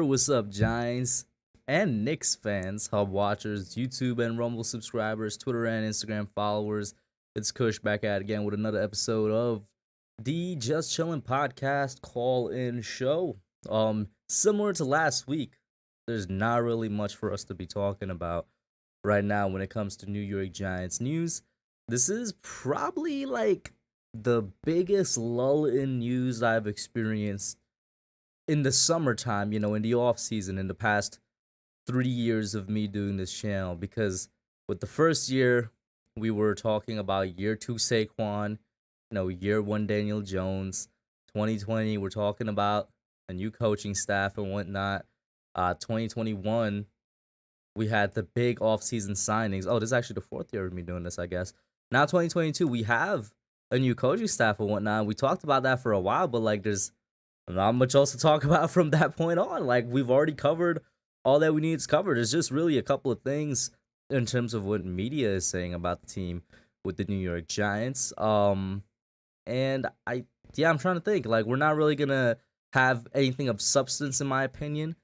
What's up, Giants and Knicks fans, Hub watchers, YouTube and Rumble subscribers, Twitter and Instagram followers? It's Kush back at it again with another episode of the Just Chillin podcast call-in show. Similar to last week, there's not really much for us to be talking about right now when it comes to New York Giants news. This is probably like the biggest lull in news I've experienced in the summertime, in the off season, in the past 3 years of me doing this channel, because with the first year, we were talking about year two Saquon, year one Daniel Jones. 2020, we're talking about a new coaching staff and whatnot. 2021, we had the big offseason signings. Oh, this is actually the fourth year of me doing this, I guess. Now 2022, we have a new coaching staff and whatnot. We talked about that for a while, but there's not much else to talk about from that point on. We've already covered all that we need to cover. There's just really a couple of things in terms of what media is saying about the team with the New York Giants. I'm trying to think. We're not really gonna have anything of substance, in my opinion,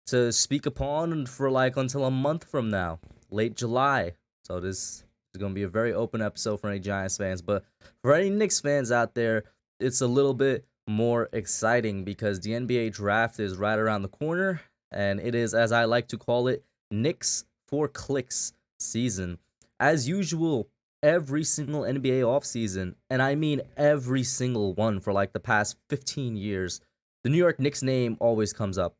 to speak upon for until a month from now, late July. So this is gonna be a very open episode for any Giants fans. But for any Knicks fans out there, it's a little bit more exciting because the NBA draft is right around the corner, and it is, as I like to call it, Knicks for clicks season. As usual, every single NBA offseason, and I mean every single one for the past 15 years, the New York Knicks name always comes up.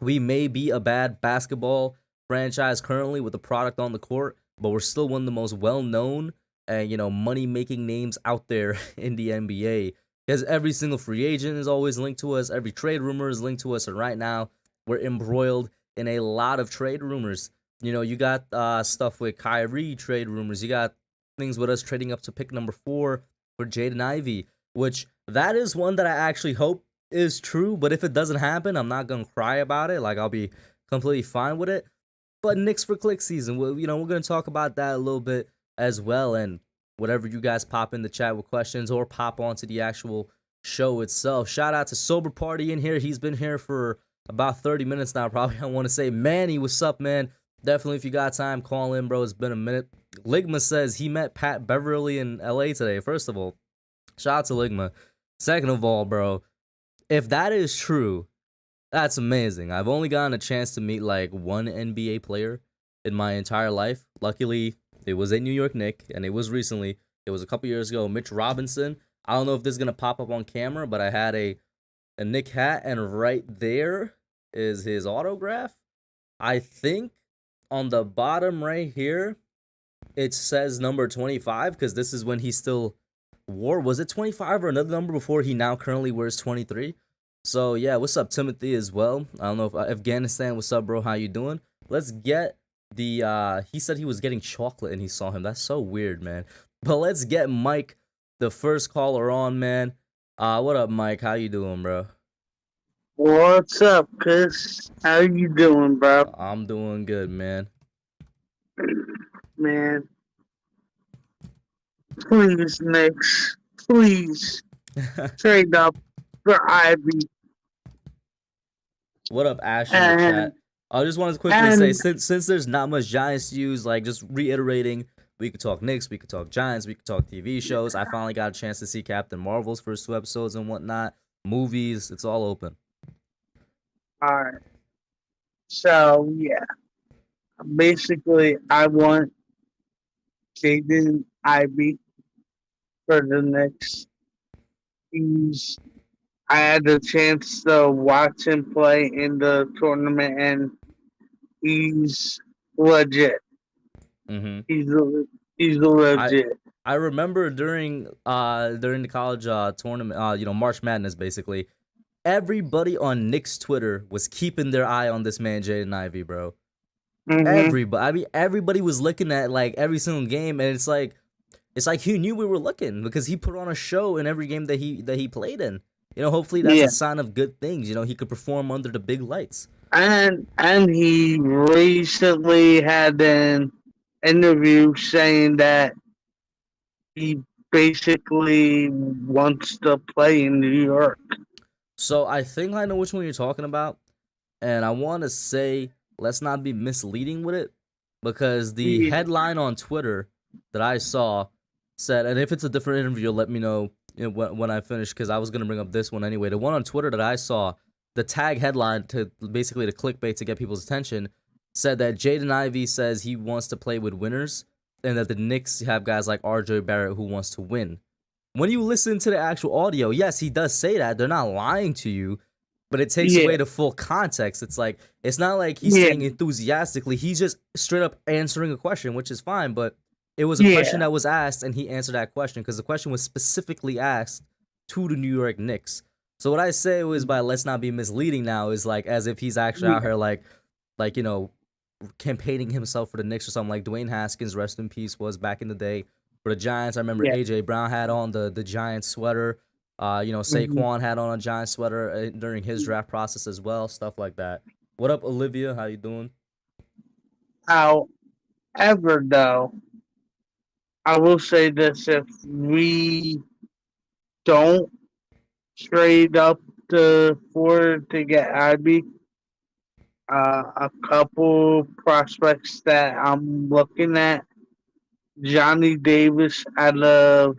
We may be a bad basketball franchise currently with the product on the court, but we're still one of the most well-known and money-making names out there in the NBA. Because every single free agent is always linked to us. Every trade rumor is linked to us. And right now, we're embroiled in a lot of trade rumors. You got stuff with Kyrie trade rumors. You got things with us trading up to pick number 4 for Jaden Ivey, which that is one that I actually hope is true. But if it doesn't happen, I'm not going to cry about it. I'll be completely fine with it. But Knicks for click season, we're going to talk about that a little bit as well. And whatever you guys pop in the chat with questions or pop onto the actual show itself. Shout out to Sober Party in here. He's been here for about 30 minutes now, probably. I want to say, Manny, what's up, man? Definitely, if you got time, call in, bro. It's been a minute. Ligma says he met Pat Beverly in LA today. First of all, shout out to Ligma. Second of all, bro, if that is true, that's amazing. I've only gotten a chance to meet one NBA player in my entire life. Luckily, it was a New York Knick, and it was recently. It was a couple years ago. Mitch Robinson. I don't know if this is going to pop up on camera, but I had a Knick hat, and right there is his autograph. I think on the bottom right here, it says number 25, because this is when he still wore. Was it 25 or another number before he now currently wears 23? So, yeah, what's up, Timothy, as well? I don't know if Afghanistan, what's up, bro? How you doing? Let's get he said he was getting chocolate and he saw him. That's so weird, man. But let's get Mike, the first caller, on, man. What up, Mike? How you doing, bro? What's up, Chris? How you doing, bro? I'm doing good, man. Man, please, Knicks, please trade up for Ivy. What up, Ash in the chat? I just wanted to quickly say, since there's not much Giants news, just reiterating, we could talk Knicks, we could talk Giants, we could talk TV shows. I finally got a chance to see Captain Marvel's first 2 episodes and whatnot. Movies, it's all open. All right. So, yeah. Basically, I want Jaden Ivey for the Knicks. I had the chance to watch him play in the tournament, and he's legit. Mm-hmm. He's legit. I remember during the college tournament, March Madness, basically, everybody on Knicks Twitter was keeping their eye on this man, Jaden Ivey, bro. Mm-hmm. Everybody was looking at every single game, and it's like he knew we were looking because he put on a show in every game that he played in. Hopefully that's a sign of good things. He could perform under the big lights. And he recently had an interview saying that he basically wants to play in New York. So I think I know which one you're talking about. And I want to say, let's not be misleading with it, because the Yeah, headline on Twitter that I saw said, and if it's a different interview, let me know, when I finish, because I was gonna bring up this one anyway. The one on Twitter that I saw, the tag headline to basically the clickbait to get people's attention, said that Jaden Ivey says he wants to play with winners, and that the Knicks have guys like RJ Barrett who wants to win. When you listen to the actual audio, yes, he does say that. They're not lying to you, but it takes yeah, away the full context. It's like, it's not like he's yeah, saying enthusiastically. He's just straight up answering a question, which is fine, but it was a question yeah, that was asked, and he answered that question because the question was specifically asked to the New York Knicks. So what I say was, by let's not be misleading now, is like as if he's actually out yeah, here like campaigning himself for the Knicks or something, like Dwayne Haskins, rest in peace, was back in the day for the Giants. I remember yeah. AJ Brown had on the Giants sweater. Mhm. Saquon had on a Giants sweater during his draft process as well, stuff like that. What up, Olivia? How you doing? However, though, I will say this: if we don't trade up to four to get Ivy, a couple prospects that I'm looking at: Johnny Davis out of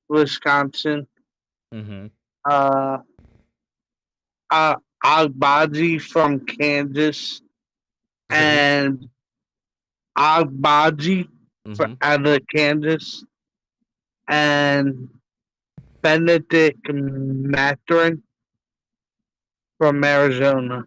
Wisconsin, Mm-hmm. uh, Agbaji from Kansas, Who? and Agbaji Mm-hmm. out of Kansas, and Benedict Mathurin from Arizona.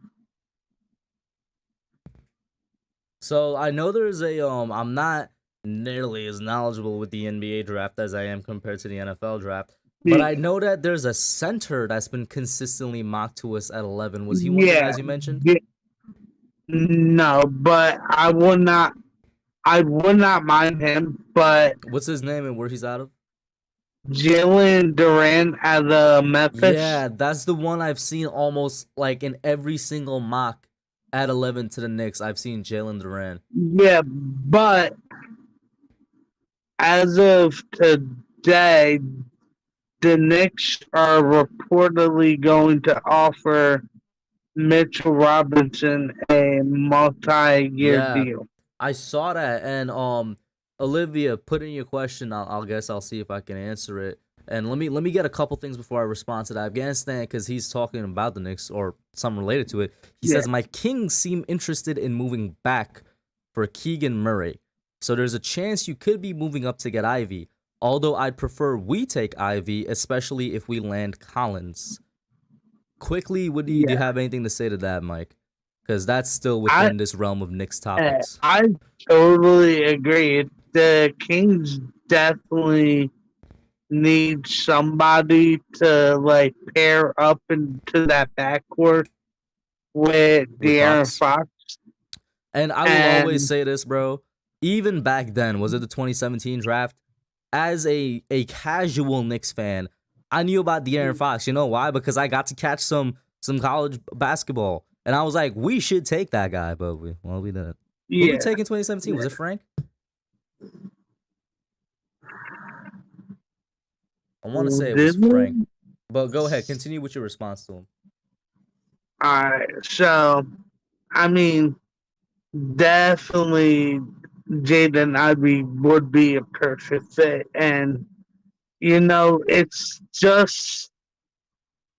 So I know there's a I'm not nearly as knowledgeable with the NBA draft as I am compared to the NFL draft, but I know that there's a center that's been consistently mocked to us at 11. Was he one of the Yeah, guys you mentioned? yeah, no, but I would not. I would not mind him, but What's his name and where he's out of? Jalen Duran out of Memphis. Yeah, that's the one I've seen almost like in every single mock at 11 to the Knicks. I've seen Jalen Duran. Yeah, but as of today, the Knicks are reportedly going to offer Mitchell Robinson a multi-year Yeah, deal. I saw that, and Olivia, put in your question. I'll guess I'll see if I can answer it. And let me get a couple things before I respond to that. Afghanistan, because he's talking about the Knicks or something related to it. He Yeah, says my Kings seem interested in moving back for Keegan Murray, so there's a chance you could be moving up to get Ivy. Although I'd prefer we take Ivy, especially if we land Collins. Quickly, do you yeah. have anything to say to that, Mike? Because that's still I within this realm of Knicks topics. I totally agree. The Kings definitely need somebody to like pair up into that backcourt with With De'Aaron Fox. Fox. And I will always And say this, bro. Even back then, was it the 2017 draft? As a casual Knicks fan, I knew about De'Aaron Fox. You know why? Because I got to catch some college basketball, and I was like, we should take that guy, but we didn't. Who did we yeah, take in 2017? Was it Frank? I want to say it was did Frank. we? But go ahead, continue with your response to him. Alright, so I mean, definitely Jaden Ivey would be a perfect fit, and it's just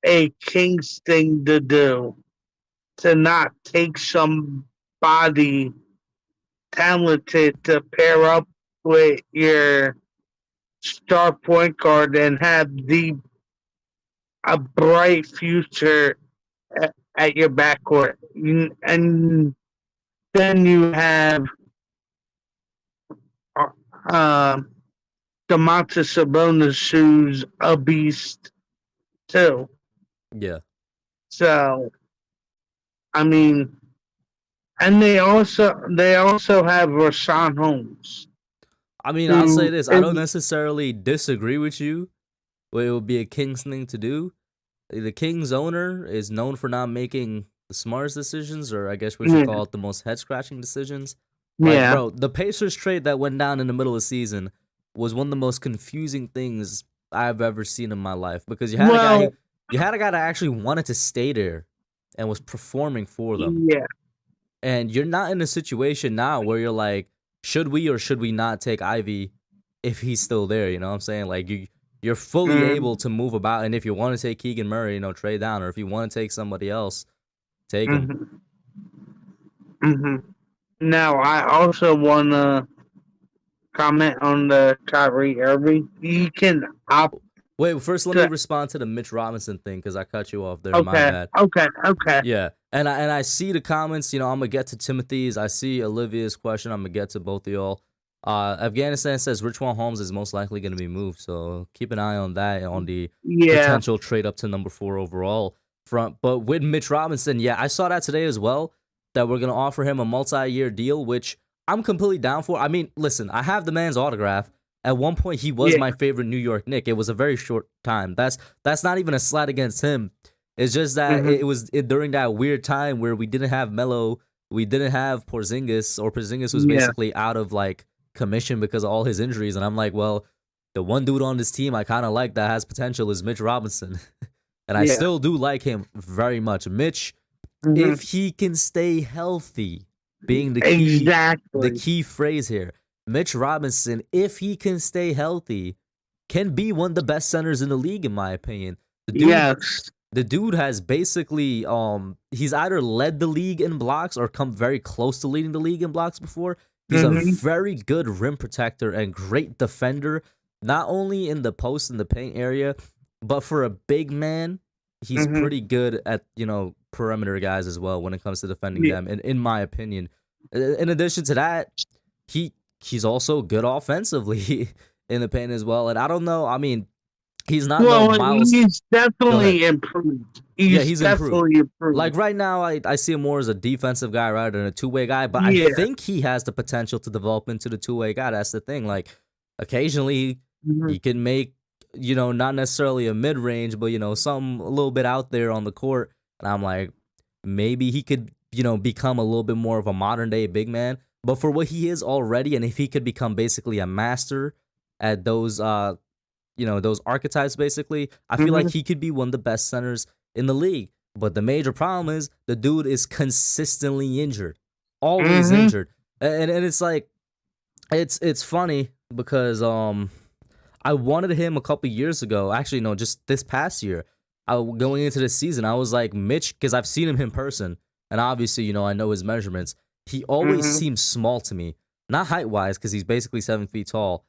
a Kings thing to do to not take somebody talented to pair up with your star point guard and have the a bright future at your backcourt. And then you have uh, Domantas Sabonis, who's a beast too. Yeah. So I mean, and they also have Rashawn Holmes, I mean, I'll say who this. I is don't necessarily disagree with you. But it would be a Kings thing to do. The Kings owner is known for not making the smartest decisions, or I guess we should yeah, call it the most head scratching decisions. Like, yeah. bro, the Pacers trade that went down in the middle of the season was one of the most confusing things I've ever seen in my life, because you had a guy Well, who you had a guy that actually wanted to stay there. and was performing for them. Yeah. And you're not in a situation now where you're like, should we or should we not take Ivy if he's still there? You know what I'm saying? Like you're fully able to move about, and if you want to take Keegan Murray, trade down, or if you want to take somebody else, take him. Now, I also want to comment on the Kyrie Irving. You can opt. Wait, first let me respond to the Mitch Robinson thing because I cut you off there. My bad. Okay. Yeah, and I see the comments. I'm gonna get to Timothy's. I see Olivia's question. I'm gonna get to both of y'all. Afghanistan says Richwan Holmes is most likely gonna be moved, so keep an eye on that on the potential trade up to number 4 overall front. But with Mitch Robinson, yeah, I saw that today as well. That we're gonna offer him a multi-year deal, which I'm completely down for. I mean, listen, I have the man's autograph. At one point, he was my favorite New York Knick. It was a very short time. That's not even a slight against him. It's just that it was during that weird time where we didn't have Melo, we didn't have Porzingis, or Porzingis was basically out of like commission because of all his injuries. And I'm like, well, the one dude on this team I kind of like that has potential is Mitch Robinson, and I still do like him very much. Mitch, if he can stay healthy, being the key phrase here. Mitch Robinson, if he can stay healthy, can be one of the best centers in the league, in my opinion. The dude has basically he's either led the league in blocks or come very close to leading the league in blocks before. He's a very good rim protector and great defender, not only in the post and the paint area, but for a big man, he's pretty good at perimeter guys as well when it comes to defending them. In my opinion, in addition to that, he's also good offensively in the paint as well. And I don't know. I mean, he's not Miles. He's definitely improved. He's definitely improved. Like right now, I see him more as a defensive guy rather than a two-way guy. But I think he has the potential to develop into the two-way guy. That's the thing. Like occasionally he can make, not necessarily a mid-range, but something a little bit out there on the court. And I'm like, maybe he could, become a little bit more of a modern-day big man. But for what he is already, and if he could become basically a master at those, those archetypes, basically, I feel like he could be one of the best centers in the league. But the major problem is the dude is consistently injured, always injured, and it's like, it's funny because I wanted him a couple years ago. Actually, no, just this past year. Going into this season, I was like, Mitch, because I've seen him in person, and obviously, I know his measurements. He always seems small to me. Not height-wise, because he's basically 7 feet tall.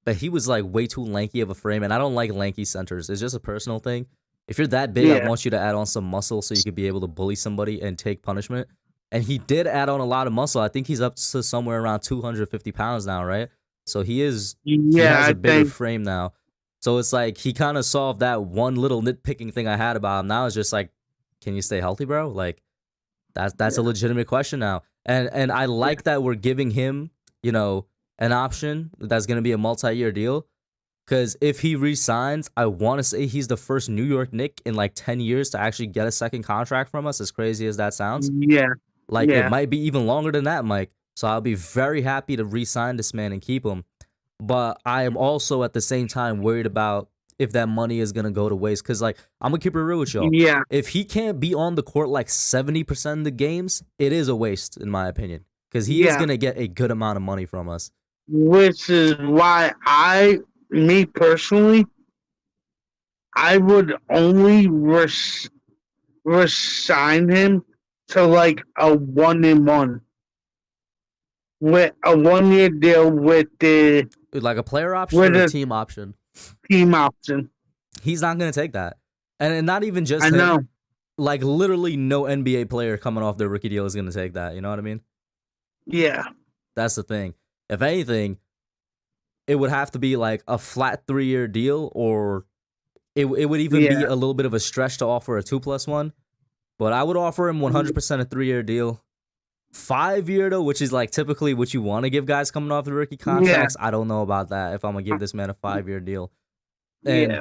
But he was like way too lanky of a frame, and I don't like lanky centers. It's just a personal thing. If you're that big, I want you to add on some muscle so you could be able to bully somebody and take punishment. And he did add on a lot of muscle. I think he's up to somewhere around 250 pounds now, right? So he has a bigger frame now. So it's like he kind of solved that one little nitpicking thing I had about him. Now it's just like, can you stay healthy, bro? Like, that's a legitimate question now. And I like that we're giving him, an option that's going to be a multi-year deal. Because if he resigns, I want to say he's the first New York Knick in like 10 years to actually get a second contract from us, as crazy as that sounds. It might be even longer than that, Mike. So I'll be very happy to re-sign this man and keep him. But I am also at the same time worried about if that money is going to go to waste. Because, I'm going to keep it real with y'all. If he can't be on the court like 70% of the games, it is a waste, in my opinion. Because he is going to get a good amount of money from us. Which is why me personally, I would only resign him to like a 1-1. With a 1-year deal with like a player option or a team option? Team option. He's not going to take that. And not even just him. Know. Like literally no NBA player coming off their rookie deal is going to take that. You know what I mean? Yeah. That's the thing. If anything, it would have to be like a flat 3-year deal, or it would even be a little bit of a stretch to offer a 2+1. But I would offer him 100% a 3-year deal. 5-year though, which is like typically what you want to give guys coming off the rookie contracts. I don't know about that if I'm gonna give this man a 5-year deal. And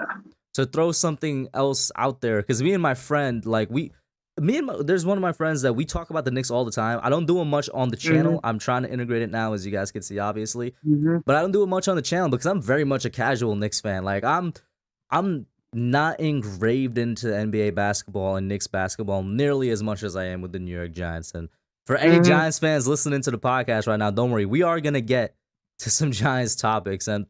to throw something else out there, because me and my friend, there's one of my friends that we talk about the Knicks all the time. I don't do it much on the channel. I'm trying to integrate it now, as you guys can see, obviously. But I don't do it much on the channel because I'm very much a casual Knicks fan. Like I'm not engraved into NBA basketball and Knicks basketball nearly as much as I am with the New York Giants. And for any Mm-hmm. Giants fans listening to the podcast right now, don't worry. We are going to get to some Giants topics. And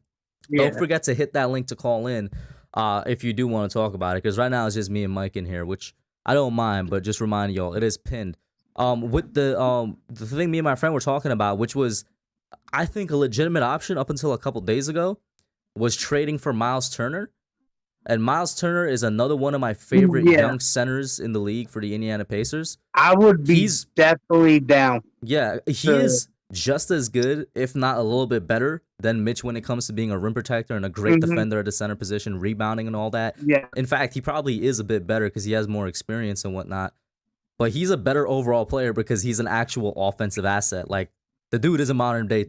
don't Yeah. forget to hit that link to call in if you do want to talk about it. Because right now it's just me and Mike in here, which I don't mind, but just reminding y'all, it is pinned. With the thing me and my friend were talking about, which was, I think, a legitimate option up until a couple days ago, was trading for Miles Turner. And Miles Turner is another one of my favorite Yeah. young centers in the league for the Indiana Pacers. I would be He's definitely down. he is just as good, if not a little bit better, than Mitch when it comes to being a rim protector and a great defender at the center position, rebounding and all that. Yeah. In fact, he probably is a bit better because he has more experience and whatnot. But he's a better overall player because he's an actual offensive asset. Like, the dude is a modern day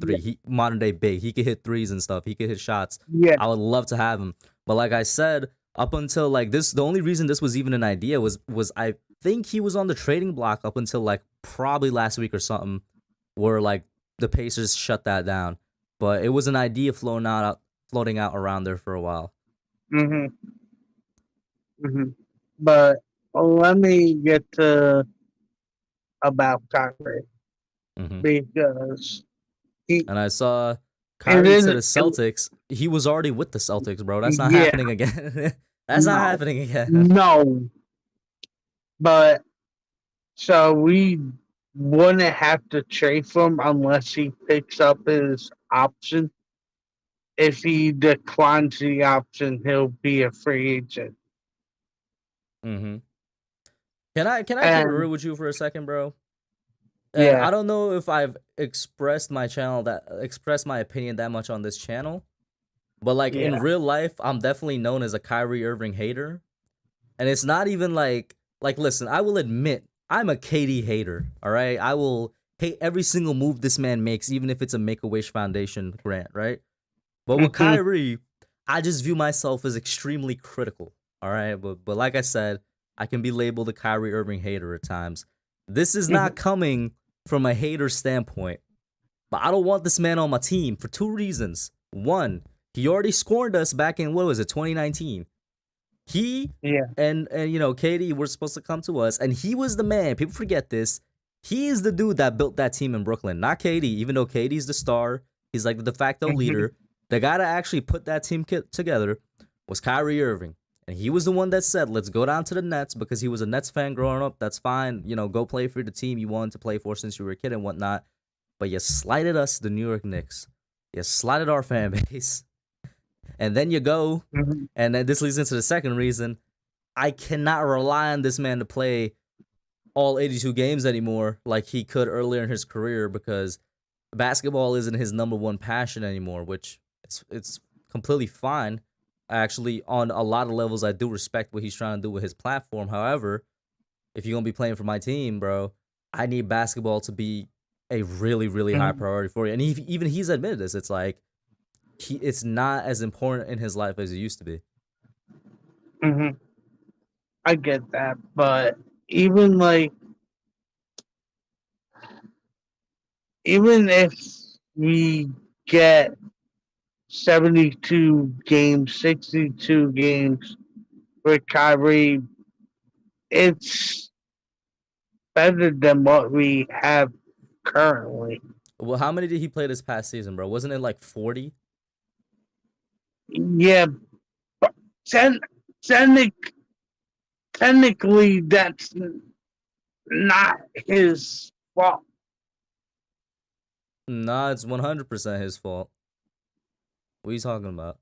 modern day big. He could hit threes and stuff. He could hit shots. Yeah. I would love to have him. But like I said, up until like this, the only reason this was even an idea was I think he was on the trading block up until like probably last week or something, where like the Pacers shut that down. But it was an idea floating out around there for a while. Mm-hmm. Mm-hmm. But let me get to about Kyrie because he And I saw and Kyrie then to the Celtics. He was already with the Celtics, bro. That's not yeah, happening again. That's not no, happening again. no. But so we wouldn't have to trade for him unless he picks up his option. If he declines the option, he'll be a free agent. Mm-hmm. Can I keep it real And with you for a second, bro? And yeah, I don't know if I've expressed my opinion that much on this channel, but like in yeah. real life, I'm definitely known as a Kyrie Irving hater. And it's not even like listen, I will admit I'm a KD hater, all right? I will hate every single move this man makes, even if it's a Make-A-Wish Foundation grant, right? But with Mm-hmm, Kyrie, I just view myself as extremely critical, all right? But like I said, I can be labeled a Kyrie Irving hater at times. This is mm-hmm, not coming from a hater standpoint, but I don't want this man on my team for two reasons. One, he already scorned us back in, what was it, 2019. He yeah. and you know, Katie were supposed to come to us, and he was the man. People forget this. He is the dude that built that team in Brooklyn, not Katie. Even though Katie's the star, he's like the de facto Mm-hmm, leader. The guy that actually put that team together was Kyrie Irving, and he was the one that said, "Let's go down to the Nets," because he was a Nets fan growing up. That's fine, you know, go play for the team you wanted to play for since you were a kid and whatnot. But you slighted us, the New York Knicks. You slighted our fan base. And then you go, mm-hmm. and then this leads into the second reason. I cannot rely on this man to play all 82 games anymore like he could earlier in his career because basketball isn't his number one passion anymore, which it's completely fine. Actually, on a lot of levels, I do respect what he's trying to do with his platform. However, if you're going to be playing for my team, bro, I need basketball to be a really, really high priority for you. And even he's admitted this. It's like, it's not as important in his life as it used to be. Mm-hmm. I get that, but even like even if we get 72 games, 62 games with Kyrie, it's better than what we have currently. Well, how many did he play this past season, bro? Wasn't it like 40? Yeah, but ten, technic, technically, that's not his fault. Nah, it's 100% his fault. What are you talking about?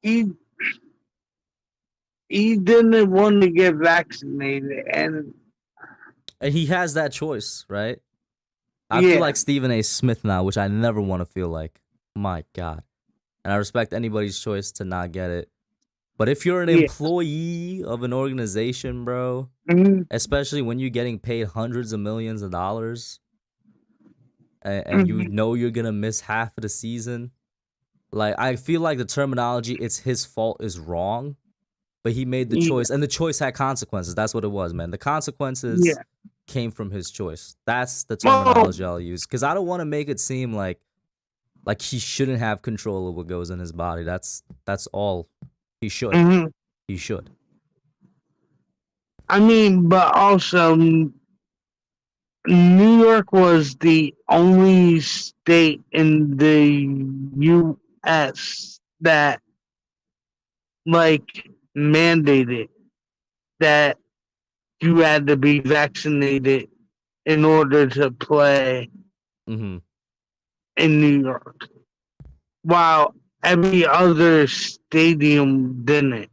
He he didn't want to get vaccinated, and And he has that choice, right? I feel yeah, like Stephen A. Smith now, which I never want to feel like. My God. And I respect anybody's choice to not get it. But if you're an yeah, employee of an organization, bro, mm-hmm, especially when you're getting paid hundreds of millions of dollars and you mm-hmm, know you're going to miss half of the season, like, I feel like the terminology, it's his fault, is wrong. But he made the yeah, choice, and the choice had consequences. That's what it was, man. The consequences yeah. came from his choice. That's the Well, terminology I'll use, because I don't want to make it seem like he shouldn't have control of what goes in his body. That's all. He should. hmm He should. I mean, but also New York was the only state in the U.S. that like mandated that you had to be vaccinated in order to play Mm-hmm. in New York, while every other stadium didn't.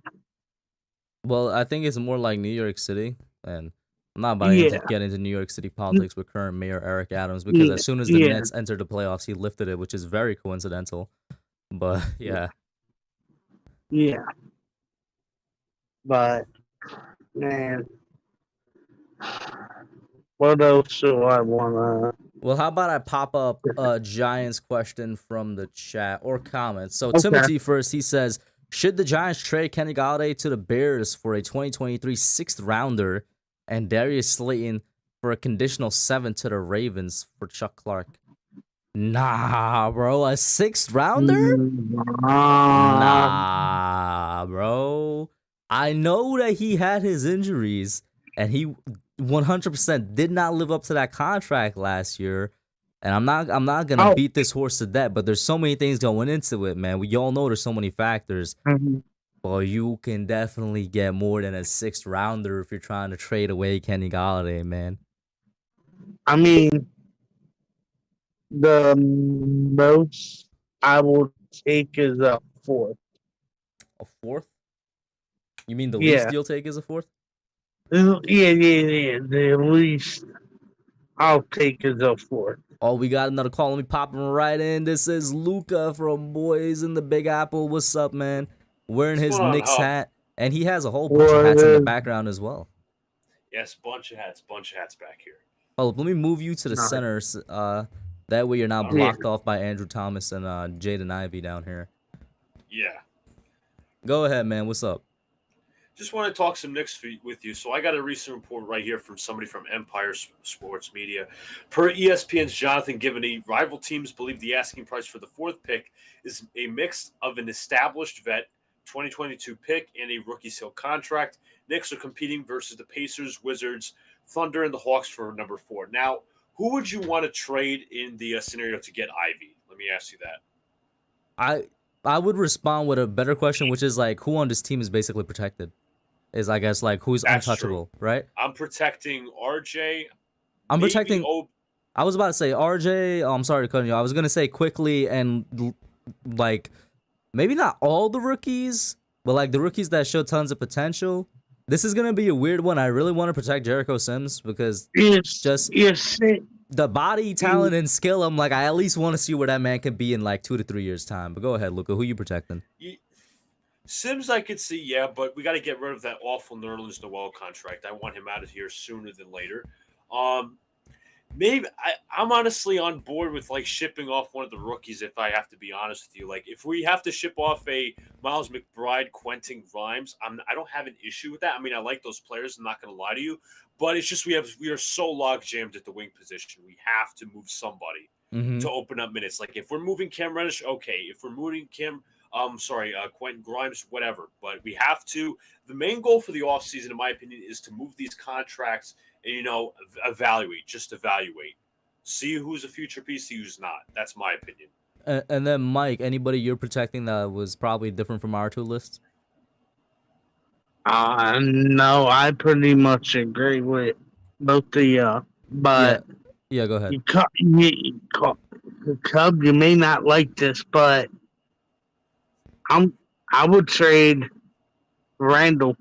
Well, I think it's more like New York City, and I'm not about to Yeah, get into New York City politics with current mayor Eric Adams because yeah, as soon as the yeah, Nets entered the playoffs, he lifted it, which is very coincidental. But yeah, yeah. But man, what else do I wanna? well, how about I pop up a Giants question from the chat or comments? So Okay. Timothy first, he says, should the Giants trade Kenny Galladay to the Bears for a 2023 sixth rounder and Darius Slayton for a conditional 7 to the Ravens for Chuck Clark? Nah, bro, a sixth rounder? Uh, Nah, bro. I know that he had his injuries and he 100% did not live up to that contract last year. And I'm not going to oh, beat this horse to death, but there's so many things going into it, man. We all know there's so many factors. mhm. Well, you can definitely get more than a sixth rounder if you're trying to trade away Kenny Galladay, man. I mean, the most I will take is a fourth. A fourth? You mean the least Yeah, you'll take is a fourth? yeah. The least I'll take is a fourth. Oh, we got another call. Let me pop him right in. This is Luca from Boys in the Big Apple. What's up, man? Wearing What's his going on, Knicks Hub? hat. And he has a whole bunch of What hats in the is background as well. Yes, bunch of hats back here. Oh, let me move you to the not? center. That way you're not All Yeah. blocked off by Andrew Thomas and Jaden Ivey down here. Yeah. Go ahead, man. What's up? Just want to talk some Knicks with you. So I got a recent report right here from somebody from Empire Sports Media. Per ESPN's Jonathan Givney, rival teams believe the asking price for the fourth pick is a mix of an established vet, 2022 pick, and a rookie seal contract. Knicks are competing versus the Pacers, Wizards, Thunder, and the Hawks for number 4. Now, who would you want to trade in the scenario to get Ivy? Let me ask you that. I would respond with a better question, which is like, who on this team is basically protected? Is I guess like who's That's untouchable, true. right? I'm protecting RJ. I'm Maybe protecting. I was about to say RJ. Oh, I'm sorry to cut you. I was gonna say quickly and like maybe not all the rookies, but like the rookies that show tons of potential. This is gonna be a weird one. I really want to protect Jericho Sims because just It's the body, talent, and skill. I'm like, I at least want to see where that man can be in like 2 to 3 years time. But go ahead, Luca. Who you protecting? Sims, I could see, yeah, but we got to get rid of that awful Nerlens Noel contract. I want him out of here sooner than later. Maybe I'm honestly on board with like shipping off one of the rookies. If I have to be honest with you, like if we have to ship off a Miles McBride, Quentin Grimes, I don't have an issue with that. I mean, I like those players. I'm not going to lie to you, but it's just we are so log jammed at the wing position. We have to move somebody to open up minutes. Like if we're moving Cam Reddish, okay. If we're moving Quentin Grimes, whatever. But we have to. The main goal for the offseason, in my opinion, is to move these contracts and evaluate. See who's a future piece, see who's not. That's my opinion. And then Mike, anybody you're protecting that was probably different from our two lists? no, I pretty much agree with both of you. Yeah, But yeah. Go ahead. Cub, you may not like this, but I would trade Randle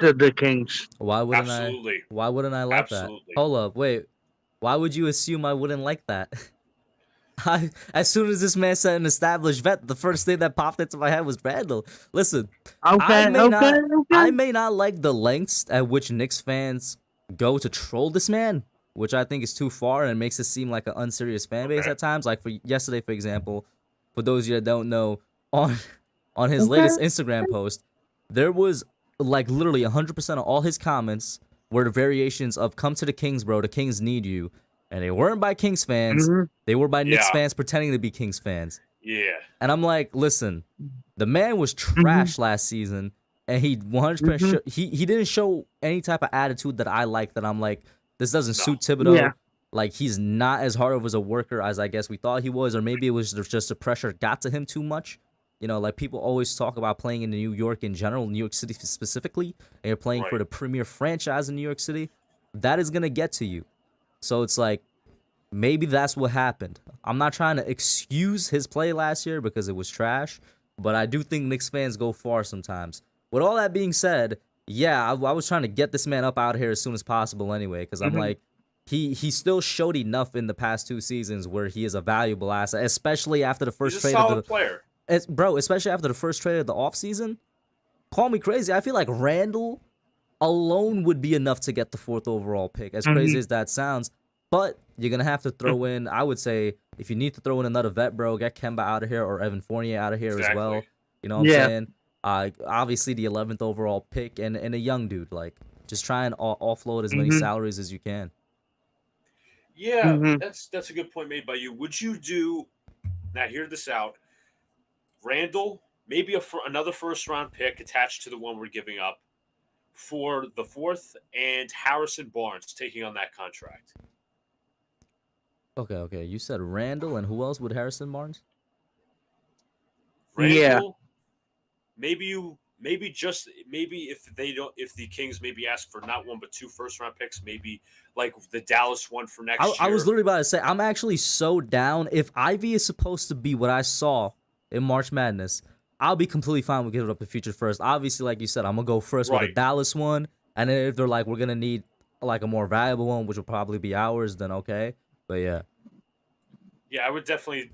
to the Kings. Why wouldn't Absolutely. I? Why wouldn't I like Absolutely. that? Hold up, wait. Why would you assume I wouldn't like that? As soon as this man said an established vet, the first thing that popped into my head was Randle. Listen, I may not like the lengths at which Knicks fans go to troll this man, which I think is too far and makes it seem like an unserious fan base at times. Like for yesterday, for example, for those of you that don't know, on his latest Instagram post, there was like literally 100% of all his comments were variations of "Come to the Kings, bro. The Kings need you." And they weren't by Kings fans. Mhm. They were by Knicks Yeah. fans pretending to be Kings fans. Yeah. And I'm like, listen, the man was Mm-hmm. trash last season, and he 100% he didn't show any type of attitude that I like. That I'm like, this doesn't No. suit Yeah. Thibodeau. Like, he's not as hard of as a worker as I guess we thought he was, or maybe it was just the pressure got to him too much. You know, like people always talk about playing in New York in general, New York City specifically, and you're playing for Right. the premier franchise in New York City. That is gonna get to you. So it's like, maybe that's what happened. I'm not trying to excuse his play last year because it was trash, but I do think Knicks fans go far sometimes. With all that being said, yeah, I was trying to get this man up out of here as soon as possible anyway, because I'm Mhm. like, he still showed enough in the past 2 seasons where he is a valuable asset, especially after the He's first a trade solid of player. especially after the first trade of the offseason. Call me crazy. I feel like Randle alone would be enough to get the 4th overall pick, as crazy Mhm. as that sounds. But you're going to have to throw in, I would say, if you need to throw in another vet, bro, get Kemba out of here or Evan Fournier out of here as well. Exactly. You know what I'm Yeah. saying? Obviously, the 11th overall pick and a young dude. Like, just try and offload as many Mhm. salaries as you can. Yeah, Mhm. that's a good point made by you. Would you do now? Hear this out. Randall, maybe another first round pick attached to the one we're giving up for the 4th, and Harrison Barnes taking on that contract. Okay. You said Randall, and who else with Harrison Barnes? Yeah. Randall, maybe if the Kings maybe ask for not one but 2 first round picks, maybe like the Dallas one for next I was year. literally about to say, I'm actually so down. If Ivy is supposed to be what I saw in March Madness, I'll be completely fine with giving up a future first. Obviously, like you said, I'm gonna go first with a Right. Dallas one, and then if they're like, we're gonna need like a more valuable one, which will probably be ours, then okay. But yeah, Yeah, I would definitely,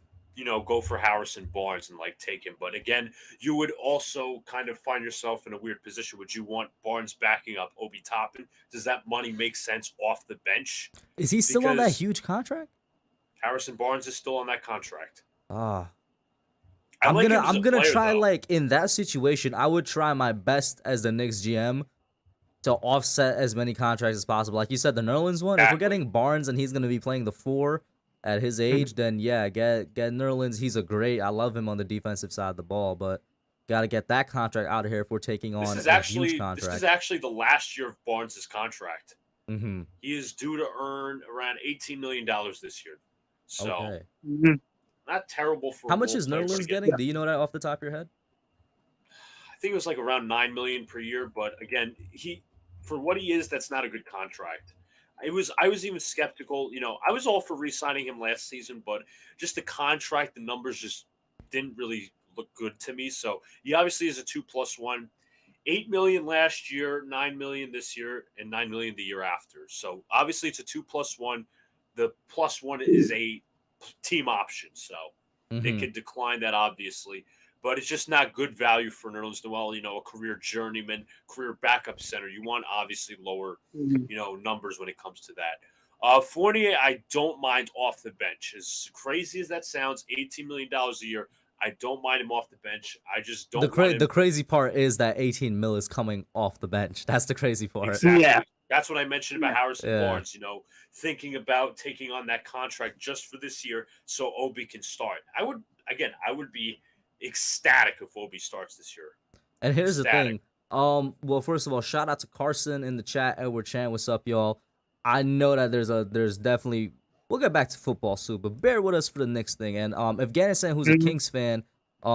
go for Harrison Barnes and like take him. But again, you would also kind of find yourself in a weird position. Would you want Barnes backing up Obi Toppin? Does that money make sense off the bench? is he still on that Because huge contract? Harrison Barnes is still on that contract. Ah, I like him as a I'm gonna player try, though. like, in that situation, I would try my best as the Knicks GM to offset as many contracts as possible. Like you said, the Nerlens one, if we're Exactly. getting Barnes and he's going to be playing the 4 at his age, then yeah, get Nerlens. He's I love him on the defensive side of the ball, but got to get that contract out of here if we're taking This on is a huge actually this is contract. actually the last year of Barnes' contract. Mm-hmm. He is due to earn around $18 million this year. So Okay. Mhm. not terrible for How a much role is player, but Nerlens again, getting? Do you know that off the top of your head? I think it was like around $9 million per year. But again, for what he is, that's not a good contract. I was even skeptical. I was all for re-signing him last season, but just the contract, the numbers just didn't really look good to me. So he obviously is a 2+1. 8 million last year, 9 million this year, and 9 million the year after. So obviously it's a 2+1. The +1 is a team option, so they Mm-hmm. could decline that obviously. But it's just not good value for Nerlens Noel, a career journeyman, career backup center. You want obviously lower, Mhm. numbers when it comes to that. Fournier, I don't mind off the bench. As crazy as that sounds, $18 million a year. I don't mind him off the bench. I just don't want The him. crazy part is that 18 mil is coming off the bench. That's the crazy part. Yeah. Exactly. That's what I mentioned about Harrison Yeah. Barnes, thinking about taking on that contract just for this year so Obi can start. I would be ecstatic if Obi starts this year. And here's the Ecstatic. thing. Well, first of all, shout out to Carson in the chat. Edward Chan, what's up, y'all? I know that there's definitely, we'll get back to football soon, but bear with us for the next thing. And Afghanistan, who's a Mhm. Kings fan,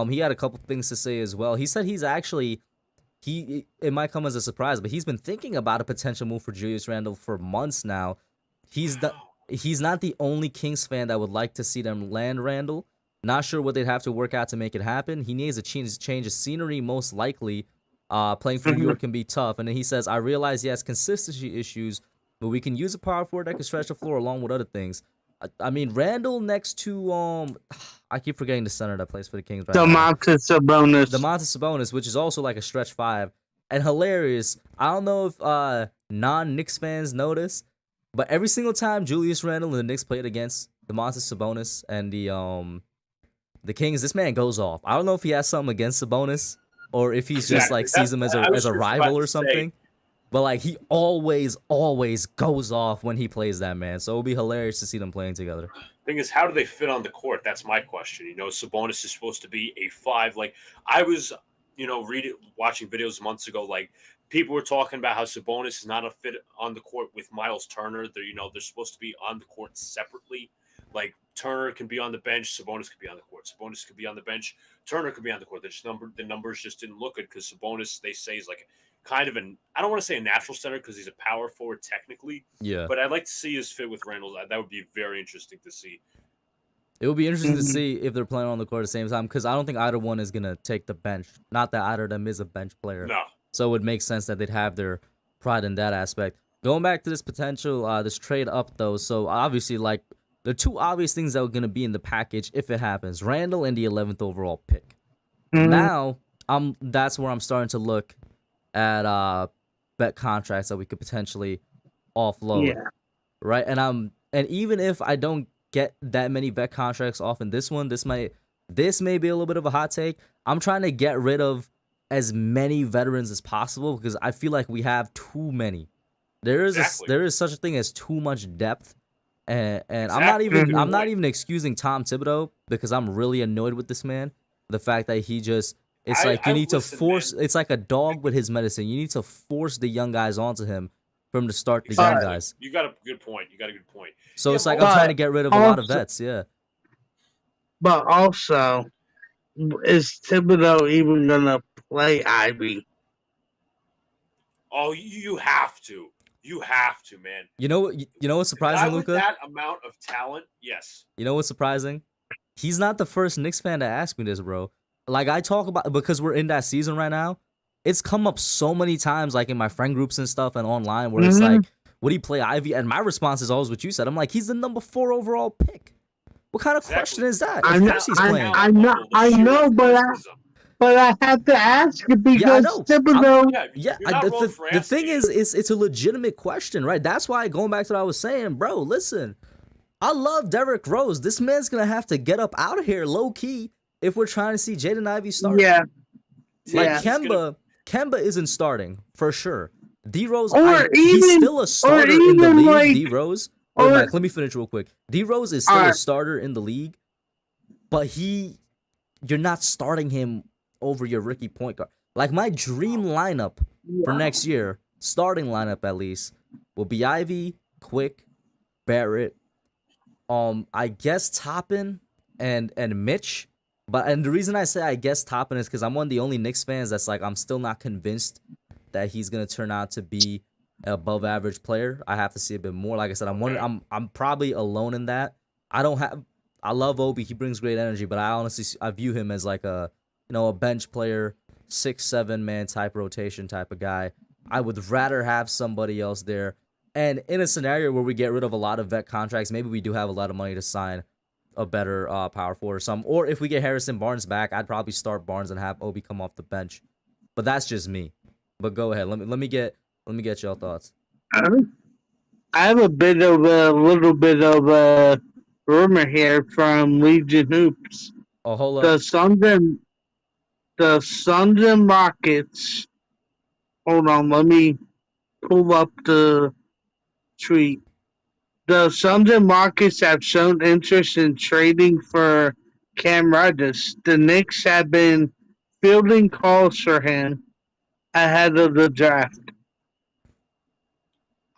he had a couple things to say as well. He said he's actually it might come as a surprise, but he's been thinking about a potential move for Julius Randle for months now. He's not the only Kings fan that would like to see them land Randle. Not sure what they'd have to work out to make it happen. He needs a change of scenery, most likely. Playing for New Mhm. York can be tough. And then he says, I realize he has consistency issues, but we can use a power forward that can stretch the floor along with other things. I mean, Randle next to I keep forgetting the center that plays for the Kings right now. Domantas Sabonis. Domantas Sabonis, which is also like a stretch 5. And hilarious. I don't know if non-Knicks fans notice, but every single time Julius Randle and the Knicks played against Domantas Sabonis and the Kings, this man goes off. I don't know if he has something against Sabonis or if he's just like sees him as I was a just rival about or to say, something. But like he always goes off when he plays that man. So it'll be hilarious to see them playing together. Thing is, how do they fit on the court? That's my question. Sabonis is supposed to be a 5. Like I was, watching videos months ago. Like people were talking about how Sabonis is not a fit on the court with Miles Turner. They're supposed to be on the court separately. Like Turner can be on the bench, Sabonis could be on the court. Sabonis could be on the bench, Turner could be on the court. The numbers just didn't look good because Sabonis, they say, is like kind of I don't want to say a natural center because he's a power forward technically, Yeah. but I'd like to see his fit with Randle. That would be very interesting to see. It would be interesting to see if they're playing on the court at the same time because I don't think either one is gonna take the bench. Not that either of them is a bench player. No. So it would make sense that they'd have their pride in that aspect. Going back to this potential, this trade up though. So obviously, like the two obvious things that are gonna be in the package if it happens: Randle and the 11th overall pick. Now, that's where I'm starting to look at bet contracts that we could potentially offload. Yeah. Right, and even if I don't get that many vet contracts off in this one, this may be a little bit of a hot take. I'm trying to get rid of as many veterans as possible because I feel like we have too many. There is such a thing as too much depth, and I'm not even excusing Tom Thibodeau because I'm really annoyed with this man. The fact that he just it's like a dog with his medicine. You need to force the young guys onto him from the start. The young guys. You got a good point. So it's like I'm trying to get rid of a lot of vets. Yeah. But also, is Thibodeau even gonna play Ivy? Oh, you have to. You have to, man. You know what's surprising, Luka? With that amount of talent, yes. You know what's surprising? He's not the first Knicks fan to ask me this, bro. Like I talk about because we're in that season right now. It's come up so many times, like in my friend groups and stuff and online, where it's like, would he play Ivy? And my response is always what you said. I'm like, he's the number 4 overall pick. What kind of question is that? I know, but I have to ask it because Thibodeau. The thing is, it's a legitimate question, right? That's why going back to what I was saying, bro. Listen, I love Derrick Rose. This man's gonna have to get up out of here, low key, if we're trying to see Jaden Ivey start. Yeah, like Kemba isn't starting for sure. D Rose, he's still a starter in the league. Like, D Rose. Let me finish real quick. D Rose is still a starter in the league, but you're not starting him over your rookie point guard. Like my dream lineup for next year, starting lineup at least, will be Ivy, Quick, Barrett, I guess Toppin and Mitch. And the reason I say I guess Toppin is because I'm one of the only Knicks fans that's like I'm still not convinced that he's gonna turn out to be an above average player. I have to see a bit more. Like I said, I'm probably alone in that. I love Obi. He brings great energy, but I view him as like a bench player, 6-7 man type rotation type of guy. I would rather have somebody else there. And in a scenario where we get rid of a lot of vet contracts, maybe we do have a lot of money to sign a better power forward or something. Or if we get Harrison Barnes back, I'd probably start Barnes and have Obi come off the bench. But that's just me. But go ahead. Let me get your thoughts. I have a little bit of a rumor here from Legion Hoops. Oh, hold up. The Suns and Rockets. Hold on, let me pull up the tweet. The Suns and Rockets have shown interest in trading for Cam Reddish. The Knicks have been fielding calls for him ahead of the draft.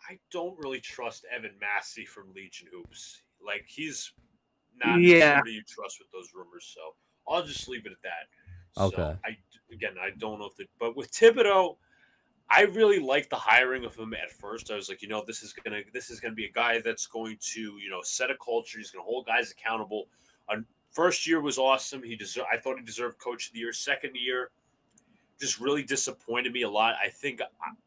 I don't really trust Evan Massey from Legion Hoops. Like he's not somebody you trust with those rumors. So I'll just leave it at that. Okay. So I don't know but with Thibodeau, I really like the hiring of him at first. I was like, this is gonna be a guy that's going to, set a culture. He's gonna hold guys accountable. First year was awesome. I thought he deserved Coach of the Year. Second year, just really disappointed me a lot. I think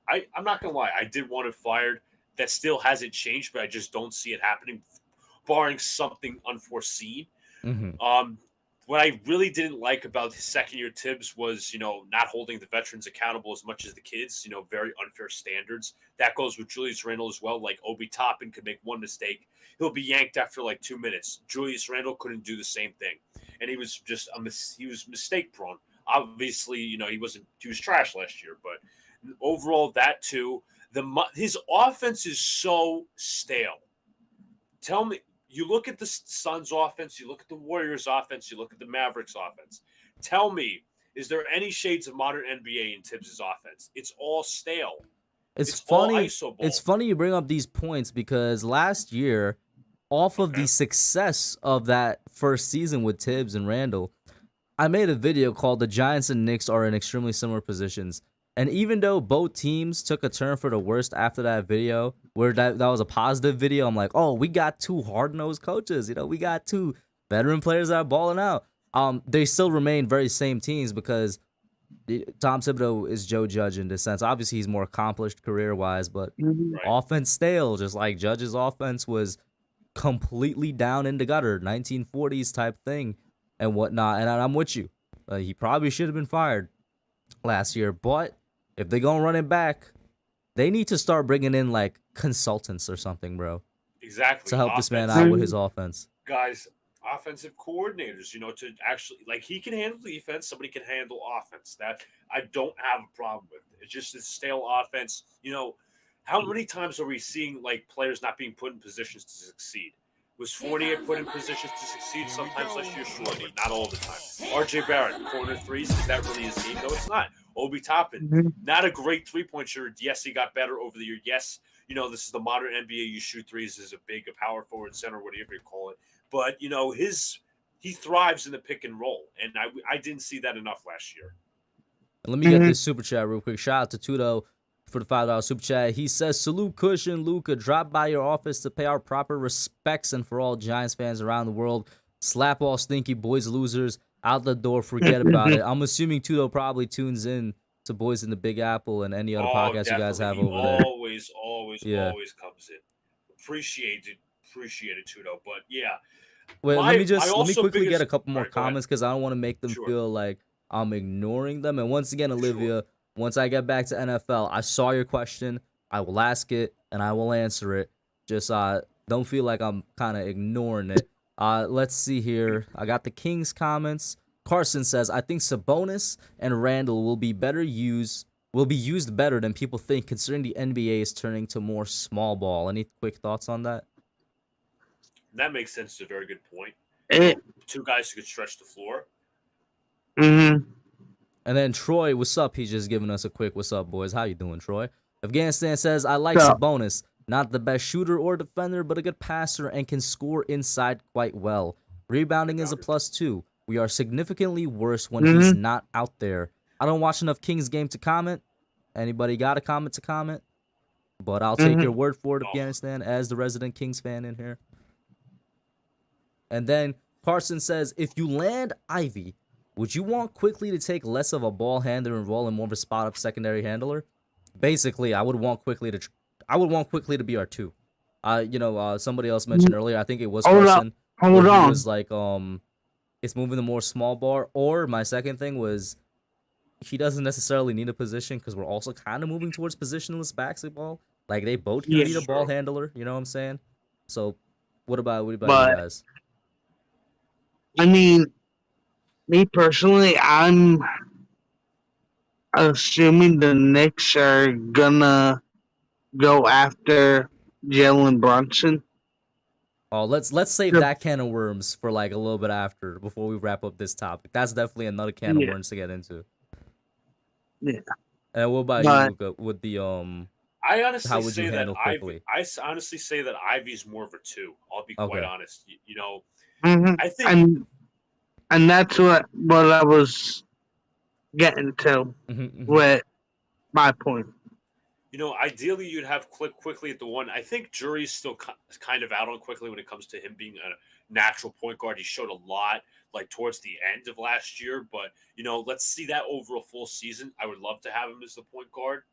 I'm not gonna lie, I did want him fired. That still hasn't changed, but I just don't see it happening, barring something unforeseen. Mm-hmm. What I really didn't like about his second year Tibbs was, not holding the veterans accountable as much as the kids, very unfair standards. That goes with Julius Randle as well. Like Obi Toppin could make one mistake. He'll be yanked after like 2 minutes. Julius Randle couldn't do the same thing. And he was just he was mistake prone. Obviously, he was trash last year, but overall that too. his offense is so stale. Tell me, you look at the Suns offense, you look at the Warriors offense, you look at the Mavericks offense. Tell me, is there any shades of modern NBA in Tibbs' offense? It's all stale. It's all funny. iso ball. It's funny you bring up these points because last year, off of the success of that first season with Tibbs and Randle, I made a video called "The Giants and Knicks are in extremely similar positions." And even though both teams took a turn for the worst after that video, where that was a positive video, I'm like, oh, we got two hard-nosed coaches. You know, we got two veteran players that are balling out. They still remain very same teams because Tom Thibodeau is Joe Judge in this sense. Obviously, he's more accomplished career-wise, but offense stale, just like Judge's offense was completely down in the gutter, 1940s type thing and whatnot. And I'm with you. He probably should have been fired last year, but if they're going to run it back, they need to start bringing in like consultants or something, bro. Exactly. To help this man out with his offense. Guys, offensive coordinators, to actually, like, he can handle defense, somebody can handle offense. That I don't have a problem with. It's just a stale offense. How many times are we seeing, like, players not being put in positions to succeed? Was Fournier put in positions to succeed sometimes last year? Sure, but not all the time. RJ Barrett, corner threes, is that really his game? No, it's not. Obi Toppin, not a great three-point shooter. Yes, he got better over the year. Yes, this is the modern NBA. You shoot threes as a power forward, center, whatever you call it. But, he thrives in the pick and roll, and I didn't see that enough last year. Let me get this super chat real quick. Shout out to Tudo for the $5 super chat. He says, salute Kush and Luca. Drop by your office to pay our proper respects, and for all Giants fans around the world, slap all stinky boys losers out the door. Forget about it. I'm assuming Tudo probably tunes in to Boys in the Big Apple and any other podcast you guys have over there. Always comes in. Appreciate it, Tudo. But yeah. Wait, let me quickly get a couple more comments because I don't want to make them feel like I'm ignoring them. And once again, Olivia, once I get back to NFL, I saw your question. I will ask it and I will answer it. Just don't feel like I'm kind of ignoring it. Let's see here. I got the Kings comments. Carson says, I think Sabonis and Randle will be used better than people think, considering the NBA is turning to more small ball. Any quick thoughts on that? That makes sense. It's a very good point. Two guys who could stretch the floor. Mm-hmm. And then Troy, what's up? He's just giving us a quick what's up, boys. How you doing, Troy? Afghanistan says, I like Sabonis. Not the best shooter or defender, but a good passer and can score inside quite well. Rebounding is a +2. We are significantly worse when he's not out there. I don't watch enough Kings game to comment. Anybody got a comment to comment? But I'll take your word for it, Afghanistan, as the resident Kings fan in here. And then Carson says, if you land Ivy, would you want Quickly to take less of a ball handler and roll in more of a spot-up secondary handler? Basically, I would want Quickly to be our 2. Somebody else mentioned earlier, I think it was Carson. Hold on. He was like, it's moving to more small bar. Or my second thing was, he doesn't necessarily need a position because we're also kind of moving towards positionless basketball. Like, they both need a ball handler, you know what I'm saying? So, what about you guys? I mean, me personally, I'm assuming the Knicks are gonna go after Jalen Brunson. Oh, let's save that can of worms for like a little bit after, before we wrap up this topic. That's definitely another can of worms to get into. Yeah. And what about you, Luca? With the I honestly how would say you handle that Quickly? I honestly say that Ivy's more of a 2. I'll be quite honest. I think, and that's what I was getting to with my point. Ideally you'd have Quickly at the 1. I think jury's still kind of out on Quickly when it comes to him being a natural point guard. He showed a lot like towards the end of last year, but let's see that over a full season. I would love to have him as the point guard.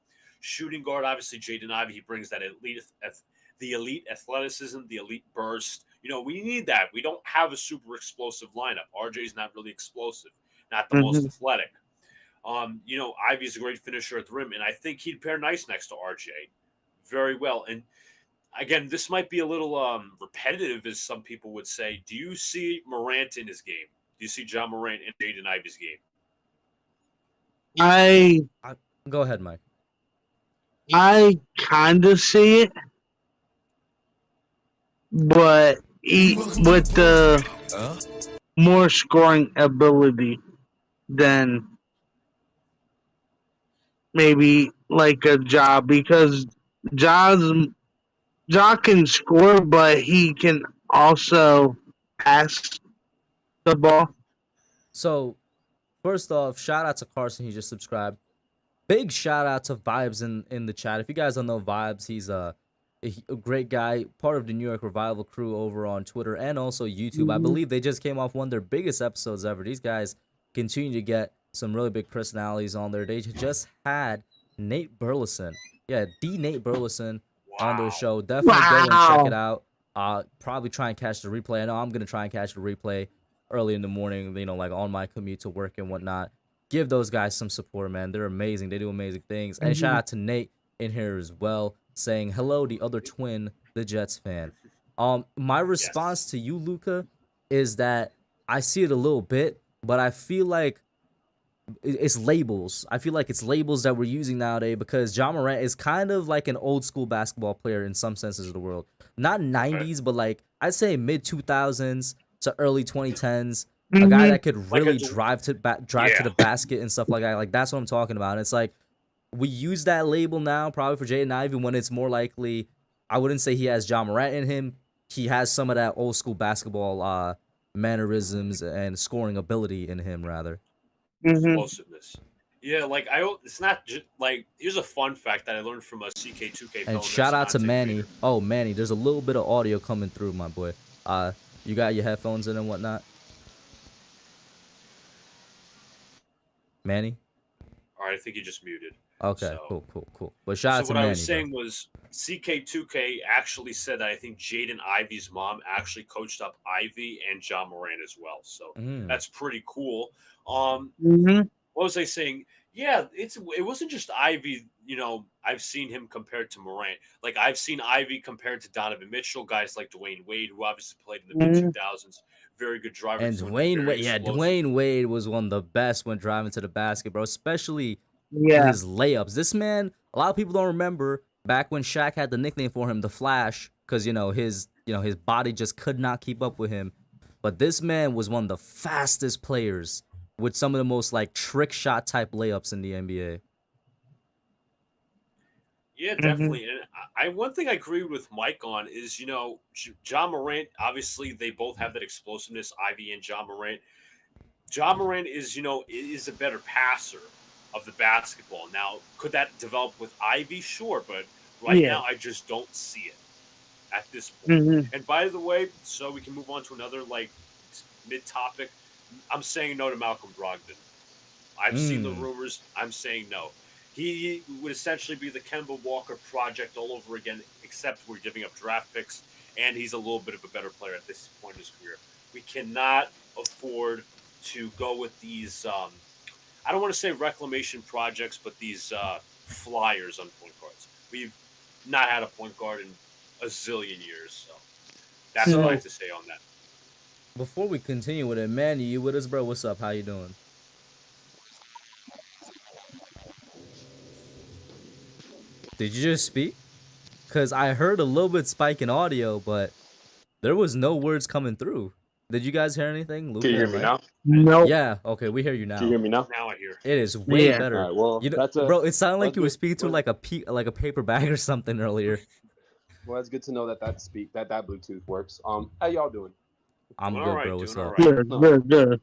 Shooting guard, obviously Jaden Ivey, he brings that elite athleticism, the elite burst. We need that. We don't have a super explosive lineup. RJ's not really explosive, not the most athletic. Ivy's a great finisher at the rim, and I think he'd pair nice next to RJ very well. And again, this might be a little repetitive, as some people would say. Do you see Morant in his game? Do you see John Morant in Jaden Ivey's game? Go ahead, Mike. I kind of see it, but with the more scoring ability than maybe like a Ja, because Ja's Ja can score, but he can also pass the ball. So first off, shout out to Carson. He just subscribed. Big shout out to Vibes in the chat. If you guys don't know Vibes, he's a great guy, part of the New York Revival crew over on Twitter and also YouTube. I Mm-hmm. believe they just came off one of their biggest episodes ever. These guys continue to get some really big personalities on there. They just had Nate Burleson. Yeah, D Nate Burleson on their Wow. show. Definitely go and check it Wow. out. Probably try and catch the replay. I know I'm gonna try and catch the replay early in the morning, like on my commute to work and whatnot. Give those guys some support, man. They're amazing. They do amazing things. And shout Mm-hmm. out to Nate in here as well, saying hello, the other twin, the Jets fan. My response Yes. to you, Luca, is that I see it a little bit, but I feel like it's labels. I feel like it's labels that we're using nowadays because Ja Morant is kind of like an old school basketball player in some senses of the world. Not Okay. 90s, but like I'd say mid 2000s to early 2010s. A guy Mm-hmm. that could Like a really drive to yeah. the basket and stuff like that. Like that's what I'm talking about. And it's like we use that label now probably for Jaden Ivey when it's more likely. I wouldn't say he has Ja Morant in him. He has some of that old school basketball mannerisms and scoring ability in him rather. Mm-hmm. Explosiveness. Yeah, like I don't. It's not just like here's a fun fact that I learned from a CK2K And fellow shout that's a out to content Manny. creator. Oh, Manny, there's a little bit of audio coming through, my boy. You got your headphones in and whatnot, Manny? All right, I think he just muted. Okay, So, cool. But shout so out to what I was Manny though. saying was CK2K actually said that I think Jaden Ivey's mom actually coached up Ivy and John Moran as well. So Mm. that's pretty cool. Um, Mm-hmm. what was I saying? Yeah, it wasn't just Ivy. I've seen him compared to Morant. Like I've seen Ivy compared to Donovan Mitchell, guys like Dwayne Wade, who obviously played in the mid Mm-hmm. 2000s. Very good driver, And fluent, Dwayne very Wade, yeah, explosive. Dwayne Wade was one of the best when driving to the basket, bro. Especially Yeah. his layups. This man, a lot of people don't remember back when Shaq had the nickname for him, the Flash, because his body just could not keep up with him. But this man was one of the fastest players with some of the most like trick shot type layups in the NBA. Yeah, Mm-hmm. definitely. And I one thing I agree with Mike on is John Morant. Obviously, they both have that explosiveness. Ivy and John Morant. John Morant is a better passer of the basketball. Now, could that develop with Ivy? Sure, but right Yeah. now I just don't see it at this point. Mm-hmm. And by the way, so we can move on to another like mid topic. I'm saying no to Malcolm Brogdon. I've seen the Mm. rumors. I'm saying no. He would essentially be the Kemba Walker project all over again, except we're giving up draft picks, and he's a little bit of a better player at this point in his career. We cannot afford to go with these. I don't want to say reclamation projects, but these flyers on point guards. We've not had a point guard in a zillion years, so that's what I have So to say on that. before we continue with it, Manny, you with us, bro? What's up? How you doing? Did you just speak? Cause I heard a little bit spike in audio, but there was no words coming through. Did you guys hear anything, Can Luca you hear and me Mike? now? Nope. Yeah. Okay, we hear you Can you now. hear me now? Now I hear. It is way Yeah. All better. right. Well, You know, that's a bro, it sounded well, like that's you were good. speaking through Well, like a paper bag or something earlier. well, that's good to know that that Bluetooth works. How y'all doing? I'm Doing all good, right. bro. What's Doing all up? right. Good. No, Good. Good.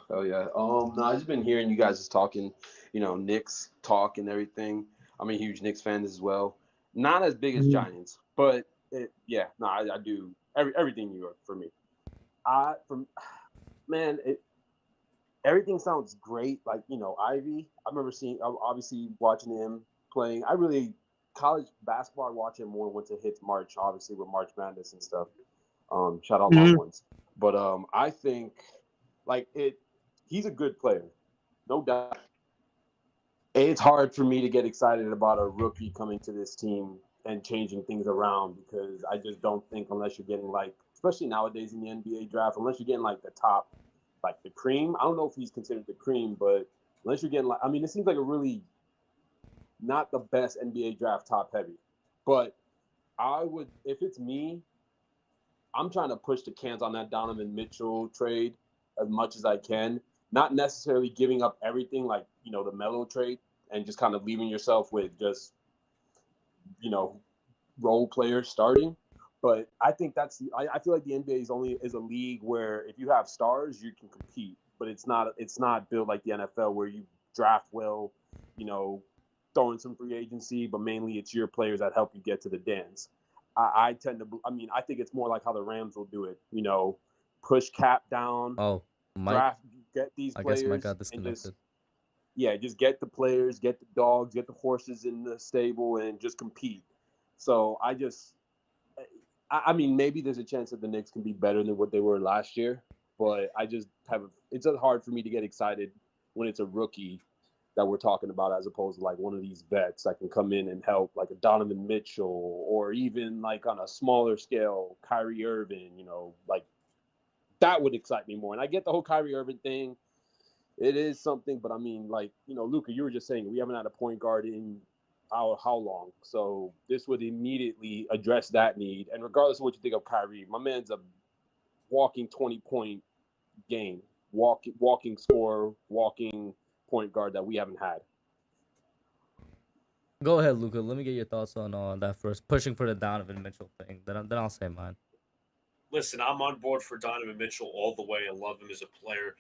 hell yeah. No, I've just been hearing you guys just talking, Knicks talk and everything. I'm a huge Knicks fan as well. Not as big as Mm-hmm. Giants, but I do everything New York for me. From man, everything sounds great. Like Ivy. I remember obviously watching him playing. I really college basketball. I watch it more once it hits March, obviously with March Madness and stuff. Shout out Mm-hmm. Longhorns. But I think like it. He's a good player, no doubt. It's hard for me to get excited about a rookie coming to this team and changing things around because I just don't think unless you're getting like, especially nowadays in the NBA draft, unless you're getting like the top, like the cream. I don't know if he's considered the cream, but unless you're getting like, I mean, it seems like a really not the best NBA draft top heavy. But I would, if it's me, I'm trying to push the cans on that Donovan Mitchell trade as much as I can. Not necessarily giving up everything like, the Melo trade and just kind of leaving yourself with just, role players starting. But I think I feel like the NBA is a league where if you have stars, you can compete. But it's not built like the NFL where you draft well, throw in some free agency, but mainly it's your players that help you get to the dance. I think it's more like how the Rams will do it. Push cap down, Oh, Mike, draft, get these I guess Mike players, got and disconnected. just get the players, get the dogs, get the horses in the stable, and just compete. So maybe there's a chance that the Knicks can be better than what they were last year, but it's hard for me to get excited when it's a rookie that we're talking about as opposed to like one of these vets that can come in and help, like a Donovan Mitchell, or even like on a smaller scale, Kyrie Irving, like that would excite me more. And I get the whole Kyrie Irving thing. It is something, but I mean, like, Luka, you were just saying we haven't had a point guard in how long? So this would immediately address that need. And regardless of what you think of Kyrie, my man's a walking 20-point game, walking scorer, walking point guard that we haven't had. Go ahead, Luca. Let me get your thoughts on that first. Pushing for the Donovan Mitchell thing. Then I'll say mine. Listen, I'm on board for Donovan Mitchell all the way. I love him as a player,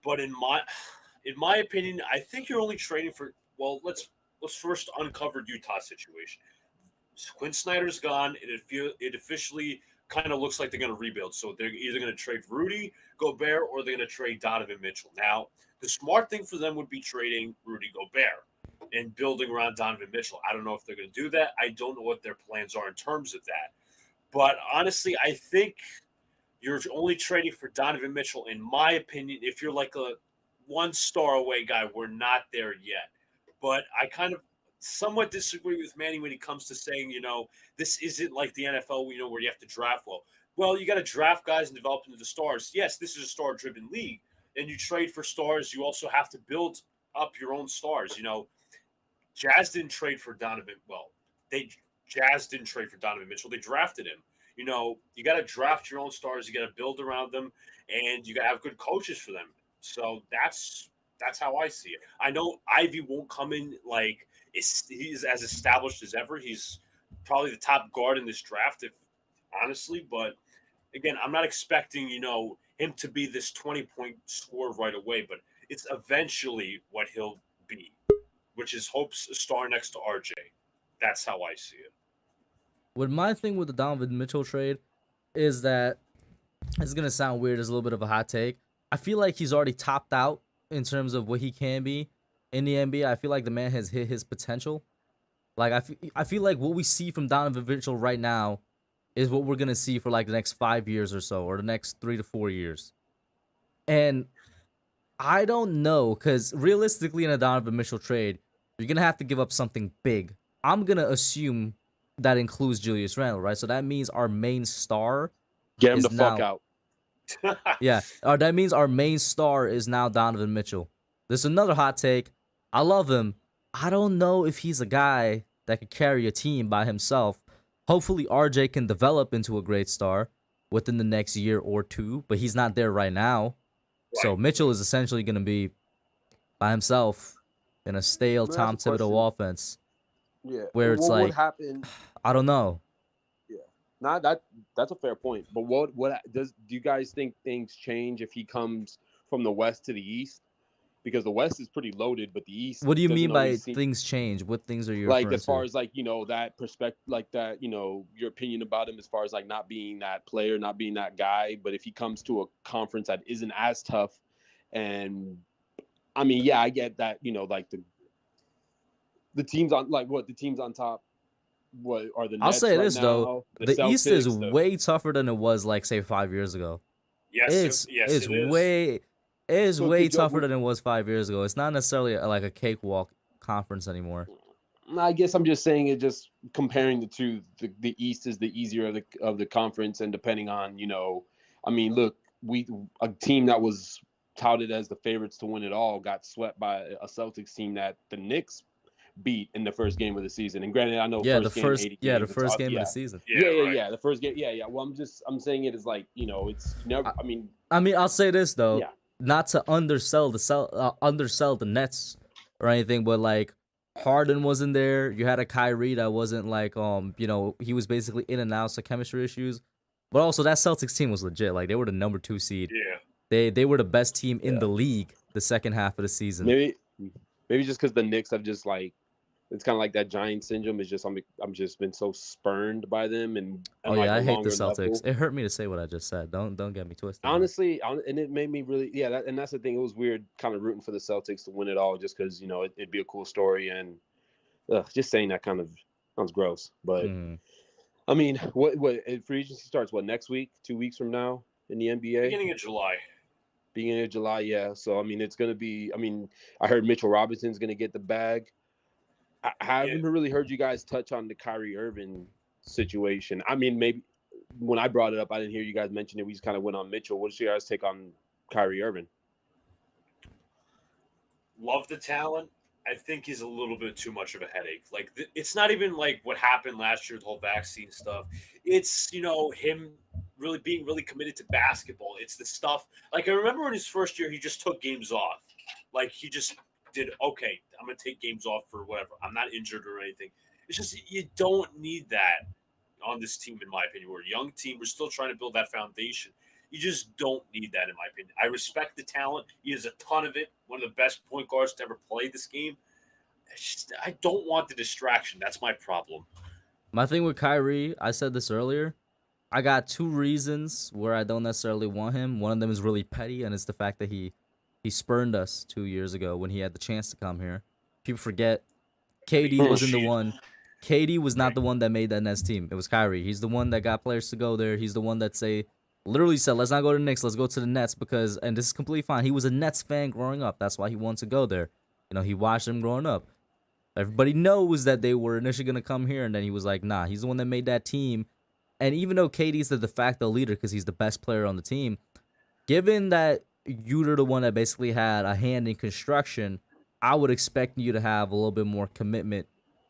but in my opinion, I think you're only trading for. Well, let's first uncover Utah's situation. Quinn Snyder's gone. It officially kind of looks like they're going to rebuild. So they're either going to trade Rudy Gobert or they're going to trade Donovan Mitchell. Now, the smart thing for them would be trading Rudy Gobert and building around Donovan Mitchell. I don't know if they're going to do that. I don't know what their plans are in terms of that. But honestly, I think you're only trading for Donovan Mitchell, in my opinion, if you're like a one star away guy. We're not there yet. But I kind of somewhat disagree with Manny when he comes to saying, this isn't like the NFL, where you have to draft well. Well, you got to draft guys and develop them into stars. Yes, this is a star driven league. And you trade for stars. You also have to build up your own stars. Jazz didn't trade for Donovan. Well, Jazz didn't trade for Donovan Mitchell. They drafted him. You got to draft your own stars. You got to build around them, and you got to have good coaches for them. So that's how I see it. I know Ivy won't come in like he's as established as ever. He's probably the top guard in this draft, if honestly. But again, I'm not expecting him to be this 20-point scorer right away. But it's eventually what he'll be, which is Hope's a star next to RJ. That's how I see it. What my thing with the Donovan Mitchell trade is that it's gonna sound weird as a little bit of a hot take. I feel like he's already topped out in terms of what he can be in the NBA. I feel like the man has hit his potential. Like I feel like what we see from Donovan Mitchell right now is what we're gonna see for like the next 5 years or so, or the next 3 to 4 years. And I don't know, because realistically in a Donovan Mitchell trade, you're gonna have to give up something big. I'm gonna assume that includes Julius Randle, right? So that means our main star Get him is the fuck now, out. yeah, that means our main star is now Donovan Mitchell. There's another hot take. I love him. I don't know if he's a guy that could carry a team by himself. Hopefully, RJ can develop into a great star within the next year or two, but he's not there right now. So Right. Mitchell is essentially going to be by himself in a stale Let me ask Tom a question. Thibodeau offense Yeah. where it's What would like, happen? I don't know. Yeah. Not that's a fair point. But do you guys think things change if he comes from the West to the East? Because the West is pretty loaded, but the East What do you doesn't mean by always seem things change? What things are you like, referring as far to? as like, that perspective, like that, your opinion about him as far as like not being that player, not being that guy. But if he comes to a conference that isn't as tough, and I mean, yeah, I get that, like the teams on the teams on top. What are the I'll Nets say right this though, now? The the East is Celtics. way tougher than it was like say 5 years ago. Yes, It's it is. way So way could you- tougher than it was 5 years ago. It's not necessarily like a cakewalk conference anymore. I guess I'm just saying it. Just comparing the two, the East is the easier of the conference, and depending on I mean, look, a team that was touted as the favorites to win it all got swept by a Celtics team that the Knicks beat in the first game of the season. And granted, I know Yeah, first game, 80 games, the first game yeah. of the season. Right. The first game, Well, I'm saying it as like, it's never. I mean, I'll say this though, Yeah. not to undersell the Nets or anything, but like Harden wasn't there. You had a Kyrie that wasn't like he was basically in and out, so chemistry issues. But also that Celtics team was legit. Like they were the number 2 seed. Yeah. They were the best team in the league the second half of the season. Maybe just because the Knicks have just like, it's kind of like that Giant syndrome. Is just I'm just been so spurned by them and like I a hate the longer Celtics. level. It hurt me to say what I just said. Don't get me twisted. Honestly, and it made me really and that's the thing. It was weird, kind of rooting for the Celtics to win it all, just because it'd be a cool story, and just saying that kind of sounds gross. But I mean, what free agency starts next week, 2 weeks from now in the NBA, Beginning of July. Beginning of July, yeah. So I mean, it's gonna be. I mean, I heard Mitchell Robinson's gonna get the bag. I haven't really heard you guys touch on the Kyrie Irving situation. I mean, maybe when I brought it up, I didn't hear you guys mention it. We just kind of went on Mitchell. What's your guys' take on Kyrie Irving? Love the talent. I think he's a little bit too much of a headache. Like it's not even like what happened last year, the whole vaccine stuff. It's him really being really committed to basketball. It's the stuff. Like I remember in his first year, he just took games off. Like he just did, okay, I'm going to take games off for whatever. I'm not injured or anything. It's just you don't need that on this team, in my opinion. We're a young team. We're still trying to build that foundation. You just don't need that, in my opinion. I respect the talent. He has a ton of it. One of the best point guards to ever play this game. I don't want the distraction. That's my problem. My thing with Kyrie, I said this earlier, I got 2 reasons where I don't necessarily want him. One of them is really petty, and it's the fact that he spurned us 2 years ago when he had the chance to come here. People forget KD wasn't the one. KD was not the one that made that Nets team. It was Kyrie. He's the one that got players to go there. He's the one that literally said, let's not go to the Knicks, let's go to the Nets because, and this is completely fine. He was a Nets fan growing up. That's why he wanted to go there. He watched them growing up. Everybody knows that they were initially going to come here, and then he was like, nah, he's the one that made that team. And even though KD's the de facto leader because he's the best player on the team, given that you're the one that basically had a hand in construction, I would expect you to have a little bit more commitment,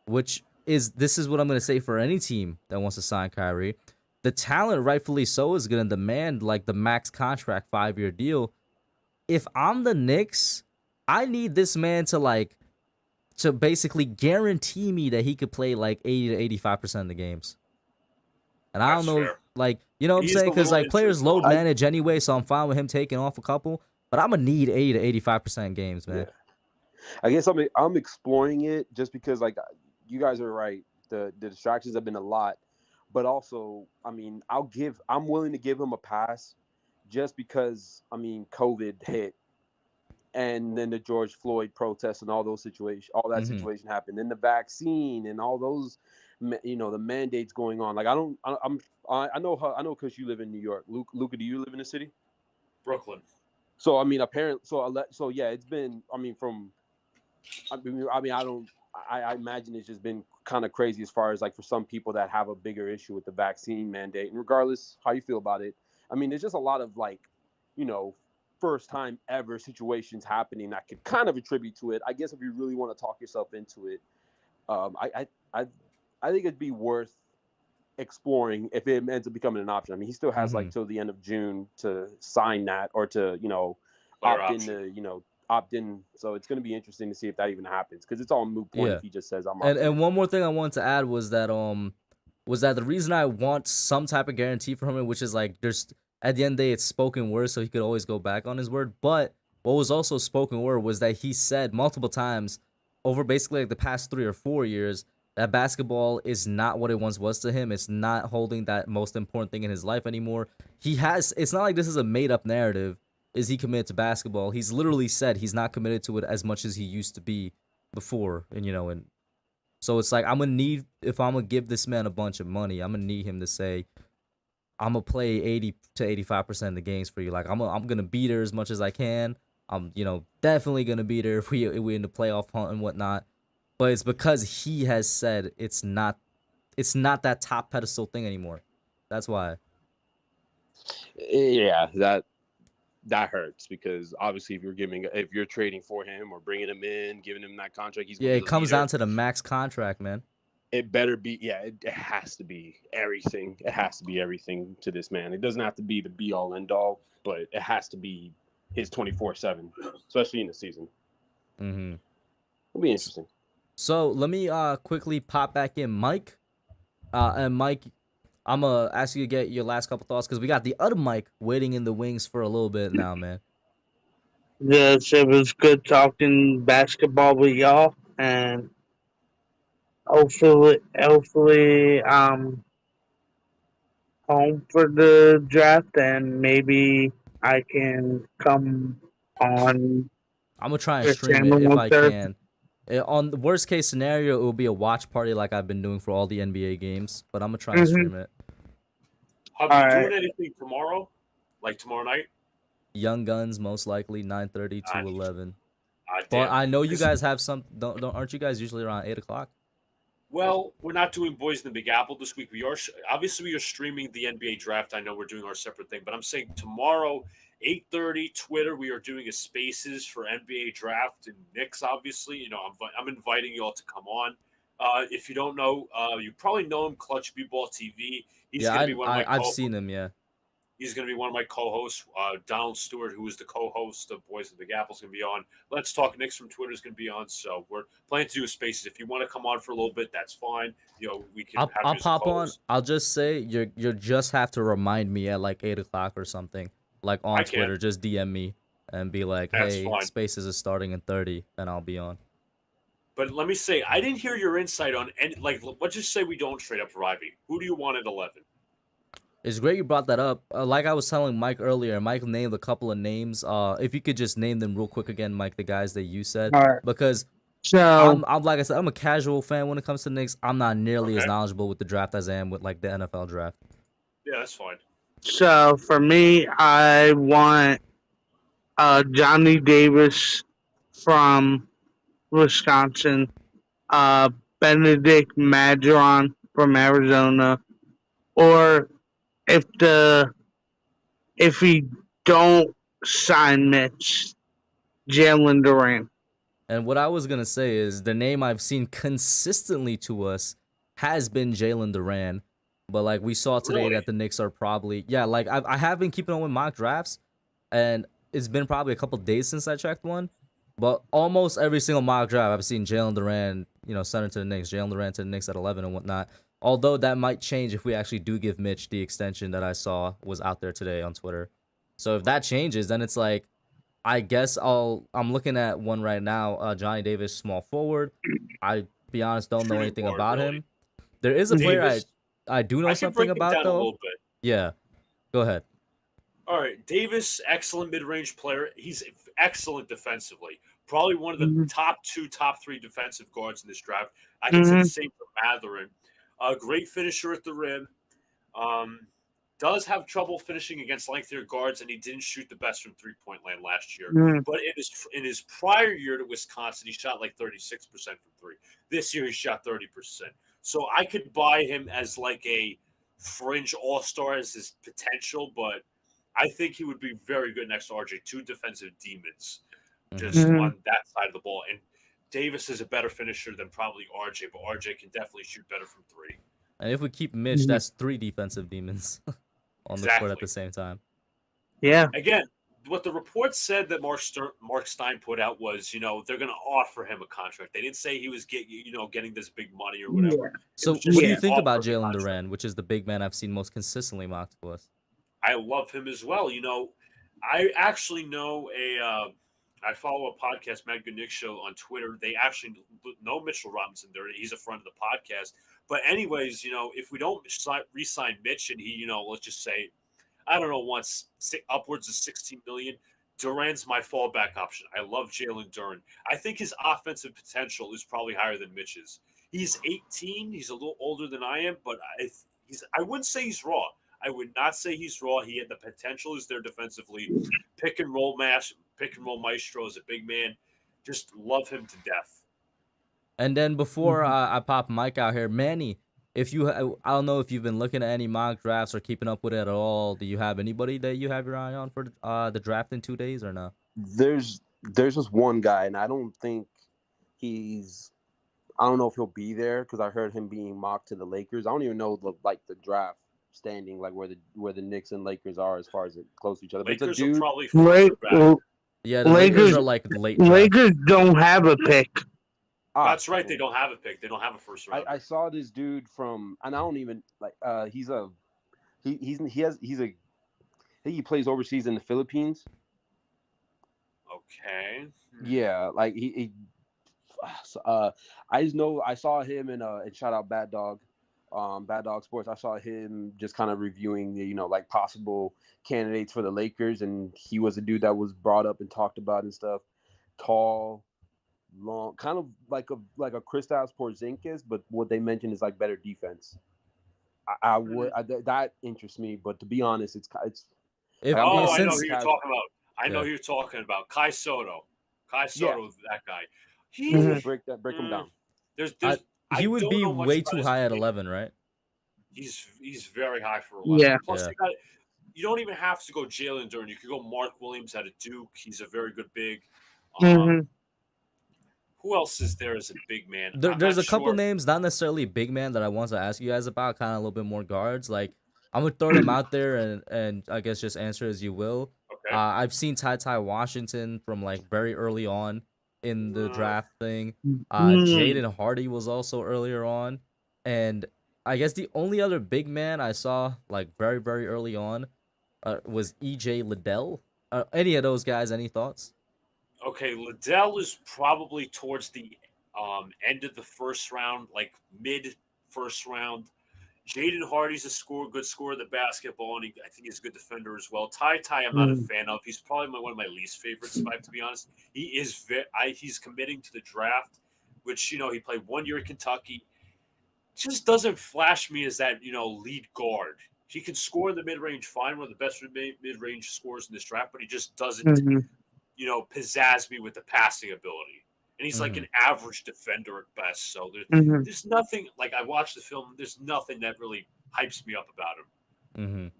this is what I'm going to say for any team that wants to sign Kyrie. The talent, rightfully so, is going to demand like the max contract 5-year deal. If I'm the Knicks, I need this man to basically guarantee me that he could play like 80 to 85% of the games. And I don't know, fair. what I'm saying? Because like players load manage anyway, so I'm fine with him taking off a couple. But I'm gonna need 80 to 85% games, man. Yeah. I guess I'm exploring it just because like you guys are right. The distractions have been a lot, but also I mean I'm willing to give him a pass just because COVID hit. And then the George Floyd protests and all those situations, situation happened. Then the vaccine and all those, the mandates going on. Like I know because you live in New York. Luca, do you live in the city? Brooklyn. So apparently, yeah, it's been. I imagine it's just been kind of crazy as far as like for some people that have a bigger issue with the vaccine mandate. And regardless how you feel about it, there's just a lot of like, first time ever situations happening that could kind of attribute to it. I guess if you really want to talk yourself into it, I think it'd be worth exploring if it ends up becoming an option. He still has like till the end of June to sign that or to opt in. So it's going to be interesting to see if that even happens because it's all a moot point if he just says I'm. And one more thing I wanted to add was that the reason I want some type of guarantee from him, which is like there's. At the end of the day, it's spoken word, so he could always go back on his word. But what was also spoken word was that he said multiple times over basically like the past 3 or 4 years that basketball is not what it once was to him. It's not holding that most important thing in his life anymore. It's not like this is a made-up narrative. Is he committed to basketball? He's literally said he's not committed to it as much as he used to be before. And so it's like if I'm going to give this man a bunch of money, I'm going to need him to say, I'm gonna play 80 to 85% of the games for you. Like I'm gonna be there as much as I can. I'm definitely gonna be there if we in the playoff hunt and whatnot. But it's because he has said it's not that top pedestal thing anymore. That's why. Yeah, that hurts because obviously if you're trading for him or bringing him in, giving him that contract, he's Yeah, gonna be it the comes leader. down to the max contract, man. It better be, yeah, it has to be everything. It has to be everything to this man. It doesn't have to be the be all end all, but it has to be his 24/7, especially in the season. Mm-hmm. It'll be interesting. So let me quickly pop back in, Mike. And Mike, I'm gonna ask you to get your last couple thoughts because we got the other Mike waiting in the wings for a little bit now, man. Yes, it was good talking basketball with y'all, and hopefully, home for the draft, and maybe I can come on I'm gonna try and your stream it channel if on I Thursday. can. On the worst case scenario, it will be a watch party like I've been doing for all the NBA games, but I'm gonna try and Mm-hmm. stream it. Hub, All you right. doing anything tomorrow? Like tomorrow night? Young Guns most likely 9:30 Ah, to 11. But damn. I know you 'Cause, guys have some. Don't aren't you guys usually around 8 o'clock? well, we're not doing Boys in the Big Apple this week. We are obviously we are streaming the NBA draft. I know we're doing our separate thing, but I'm saying tomorrow, 8:30, Twitter. We are doing a Spaces for NBA draft and Knicks. Obviously, I'm inviting you all to come on. If you don't know, you probably know him, Clutch B-Ball TV. He's Yeah, going to be one of my I've seen him. Yeah. He's going to be one of my co-hosts. Donald Stewart, who is the co-host of Boys in the Big Apple, is going to be on. Let's Talk Knicks from Twitter is going to be on. So we're planning to do Spaces. If you want to come on for a little bit, that's fine. We can have I'll you as a pop on. co-host. I'll just say you just have to remind me at like 8 o'clock or something, like on I can. Twitter. Just DM me and be like, That's "Hey, fine. Spaces is starting in 30," and I'll be on. But let me say, I didn't hear your insight on any. Like, let's just say we don't trade up for Ivy. Who do you want at 11? It's great you brought that up. Like I was telling Mike earlier, Mike named a couple of names. If you could just name them real quick again, Mike, the guys that you said, All right. because So, I'm like I said, I'm a casual fan when it comes to Knicks. I'm not nearly as Okay. knowledgeable with the draft as I am with like the NFL draft. Yeah, that's fine. so for me, I want Johnny Davis from Wisconsin, uh, Benedict Madron from Arizona, or if the if we don't sign Mitch, Jalen Duran. And what I was gonna say is the name I've seen consistently to us has been Jalen Duran, but like we saw today Really? that the Knicks are probably like I have been keeping on with mock drafts, and it's been probably a couple days since I checked one, but almost every single mock draft I've seen Jalen Duran, sent it to the Knicks, Jalen Duran to the Knicks at 11 and whatnot. Although that might change if we actually do give Mitch the extension that I saw was out there today on Twitter. So if that changes, then it's like I guess I'm looking at one right now. Johnny Davis, small forward. I be honest, don't know Shooting anything guard, about really. him. There is a player Davis, I do know I can something break it about down a though. little bit. Yeah, go ahead. All right, Davis, excellent mid-range player. He's excellent defensively. Probably one of the Mm-hmm. top three defensive guards in this draft. I can say the Mm-hmm. same for Matherin. A great finisher at the rim. Um, does have trouble finishing against lengthier guards, and he didn't shoot the best from three-point land last year. Mm-hmm. But in his prior year to Wisconsin, he shot like 36% from three. This year, he shot 30%. So I could buy him as like a fringe all-star as his potential, but I think he would be very good next to RJ. Two defensive demons just Mm-hmm. on that side of the ball. And Davis is a better finisher than probably RJ, but RJ can definitely shoot better from three. And if we keep Mitch, that's 3 defensive demons on the court at Exactly. the same time. Yeah. Again, what the report said that Mark Stein put out was, they're going to offer him a contract. They didn't say he was getting this big money or whatever. Yeah. It So was just what do you an think about offer of a Jalen contract. Duran, which is the big man I've seen most consistently mocked to us? I love him as well. I actually know I follow a podcast, Mad Good Nick Show on Twitter. They actually know Mitchell Robinson. He's a friend of the podcast. But anyways, if we don't re-sign Mitch and he, let's just say, I don't know, wants upwards of 16 million, Duran's my fallback option. I love Jalen Duran. I think his offensive potential is probably higher than Mitch's. He's 18. He's a little older than I am, but I wouldn't say he's raw. I would not say he's raw. He had the potential is there defensively. Pick and roll maestro as a big man. Just love him to death. And then before I pop Mike out here, Manny, if you, I don't know if you've been looking at any mock drafts or keeping up with it at all. Do you have anybody that you have your eye on for the draft in 2 days or no? There's just one guy, and I don't think he's. I don't know if he'll be there because I heard him being mocked to the Lakers. I don't even know the draft standing, like where the Knicks and Lakers are as far as it close to each other. But Lakers it's a are dude. probably Lake, further back. Yeah, the Lakers are like late draft. Lakers don't have a pick. That's right. They don't have a pick. They don't have a first round. I saw this dude from, and I don't even like. He he plays overseas in the Philippines. Okay. Yeah, like I just know I saw him and shout out Bad Dog Sports. I saw him just kind of reviewing the like possible candidates for the Lakers, and he was a dude that was brought up and talked about and stuff. Tall, long, kind of like a Kristaps Porzingis, but what they mentioned is like better defense. That interests me, but to be honest, it's I know who you're talking about. I know who you're talking about. Kai Soto. That guy. Break him down. He would be way too high at 11, right? He's very high for 11. Yeah. Plus, you don't even have to go Jalen Duren. You could go Mark Williams out of Duke. He's a very good big. Who else is there as a big man? There's a couple names, not necessarily big man, that I want to ask you guys about, kind of a little bit more guards. Like, I'm going to throw them out there and I guess just answer as you will. Okay. I've seen Ty Washington from like very early on in the draft thing. Jaden Hardy was also earlier on. And I guess the only other big man I saw like very, very early on was EJ Liddell. Any of those guys, any thoughts? Okay, Liddell is probably towards the end of the first round, like mid first round. Jaden Hardy's good scorer of the basketball, and I think he's a good defender as well. Ty, I'm not a fan of. He's probably one of my least favorites, if I have to be honest. He is he's committing to the draft, which he played 1 year at Kentucky. Just doesn't flash me as that lead guard. He can score in the mid range fine, one of the best mid range scorers in this draft, but he just doesn't pizzazz me with the passing ability. And he's like an average defender at best. So there's nothing, like I watched the film, there's nothing that really hypes me up about him.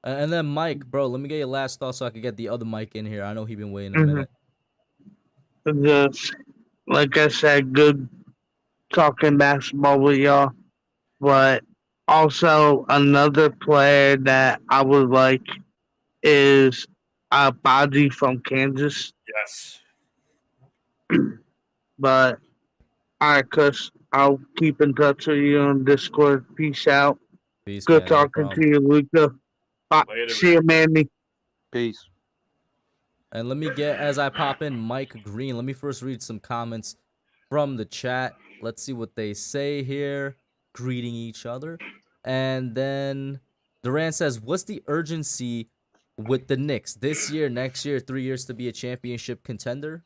And then Mike, bro, let me get your last thought so I can get the other Mike in here. I know he's been waiting a minute. Just, like I said, good talking basketball with y'all. But also another player that I would like is Baji from Kansas. Yes. But all right, Kush, I'll keep in touch with you on Discord. Peace out. Peace, good man, talking to you, Luca. See you, Manny. Peace. And let me get, as I pop in Mike Green, let me first read some comments from the chat. Let's see what they say here. Greeting each other. And then Durant says, what's the urgency with the Knicks? This year, next year, 3 years to be a championship contender?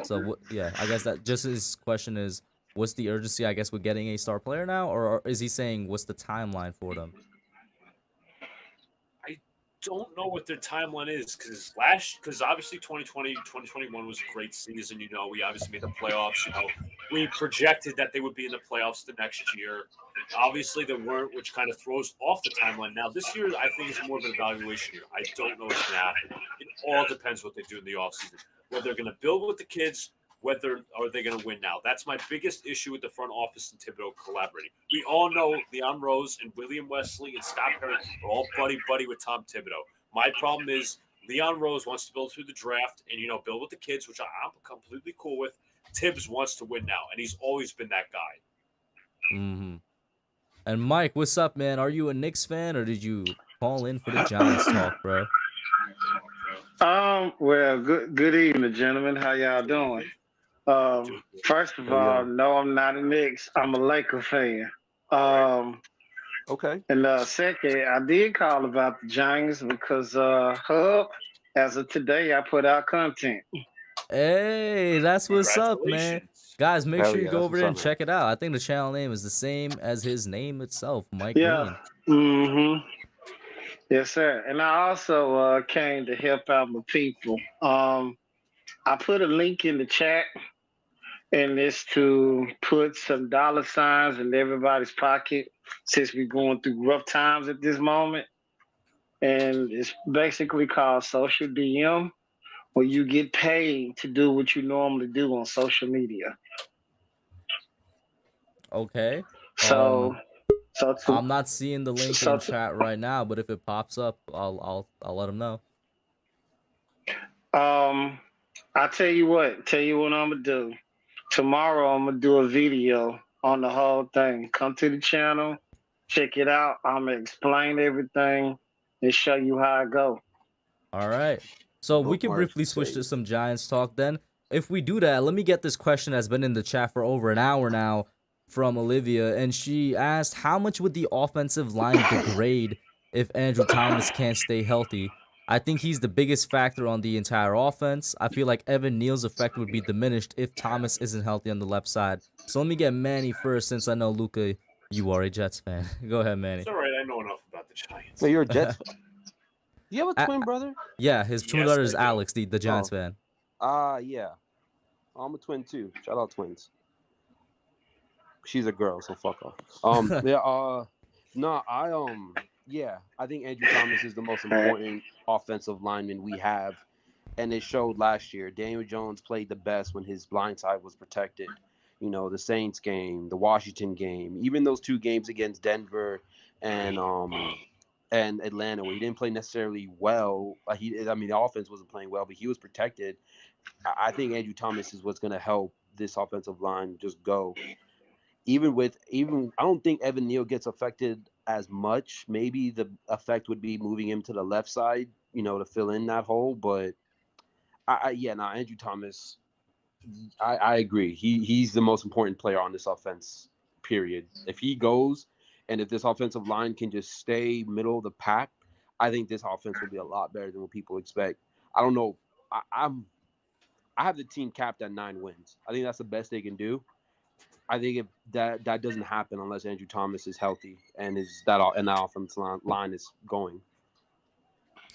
So, I guess that just his question is, what's the urgency, I guess, with getting a star player now? Or is he saying, what's the timeline for them? I don't know what their timeline is because obviously 2020, 2021 was a great season. We obviously made the playoffs. We projected that they would be in the playoffs the next year. Obviously, they weren't, which kind of throws off the timeline. Now, this year, I think is more of an evaluation year. I don't know what's going to happen. It all depends what they do in the offseason. Whether they're going to build with the kids, whether are they going to win now. That's my biggest issue with the front office and Thibodeau collaborating. We all know Leon Rose and William Wesley and Scott Perry are all buddy with Tom Thibodeau. My problem is Leon Rose wants to build through the draft and, build with the kids, which I'm completely cool with. Tibbs wants to win now, and he's always been that guy. And Mike, what's up, man? Are you a Knicks fan, or did you call in for the Giants talk, bro? Well, good evening, gentlemen. How y'all doing? First of all, no, I'm not a Knicks. I'm a Laker fan. Okay. And second, I did call about the Giants because Hub, as of today, I put out content. Hey, that's what's up, man. Guys, make sure you go over there and check it out. I think the channel name is the same as his name itself, Mike Green. Yes, sir. And I also came to help out my people. I put a link in the chat, and it's to put some dollar signs in everybody's pocket since we're going through rough times at this moment. And it's basically called social DM, where you get paid to do what you normally do on social media. Okay. So, so I'm not seeing the link in so chat right now, but if it pops up, I'll let him know. I tell you what I'm gonna do. Tomorrow I'm gonna do a video on the whole thing. Come to the channel, check it out. I'm gonna explain everything and show you how I go. All right. So we can Bookmark briefly switch save. to some Giants talk then. If we do that, let me get this question that's been in the chat for over an hour now from Olivia, and she asked, how much would the offensive line degrade if Andrew Thomas can't stay healthy? I think he's the biggest factor on the entire offense. I feel like Evan Neal's effect would be diminished if Thomas isn't healthy on the left side. So let me get Manny first, since I know, Luca, you are a Jets fan. Go ahead, Manny. It's all right. I know enough about the Giants. So you're a Jets fan? Do you have a twin brother? Yeah, his twin Yes, brother I is do. Alex, the Giants fan. Yeah. I'm a twin too. Shout out twins. She's a girl, so fuck off. I think Andrew Thomas is the most important offensive lineman we have, and it showed last year. Daniel Jones played the best when his blind side was protected. You know, the Saints game, the Washington game, even those two games against Denver and Atlanta, where he didn't play necessarily well. The offense wasn't playing well, but he was protected. I think Andrew Thomas is what's going to help this offensive line just go. Even I don't think Evan Neal gets affected as much. Maybe the effect would be moving him to the left side, to fill in that hole. But Andrew Thomas, I agree. He's the most important player on this offense, period. If he goes, and if this offensive line can just stay middle of the pack, I think this offense will be a lot better than what people expect. I don't know. I have the team capped at 9 wins. I think that's the best they can do. I think if that doesn't happen unless Andrew Thomas is healthy and that offensive line is going.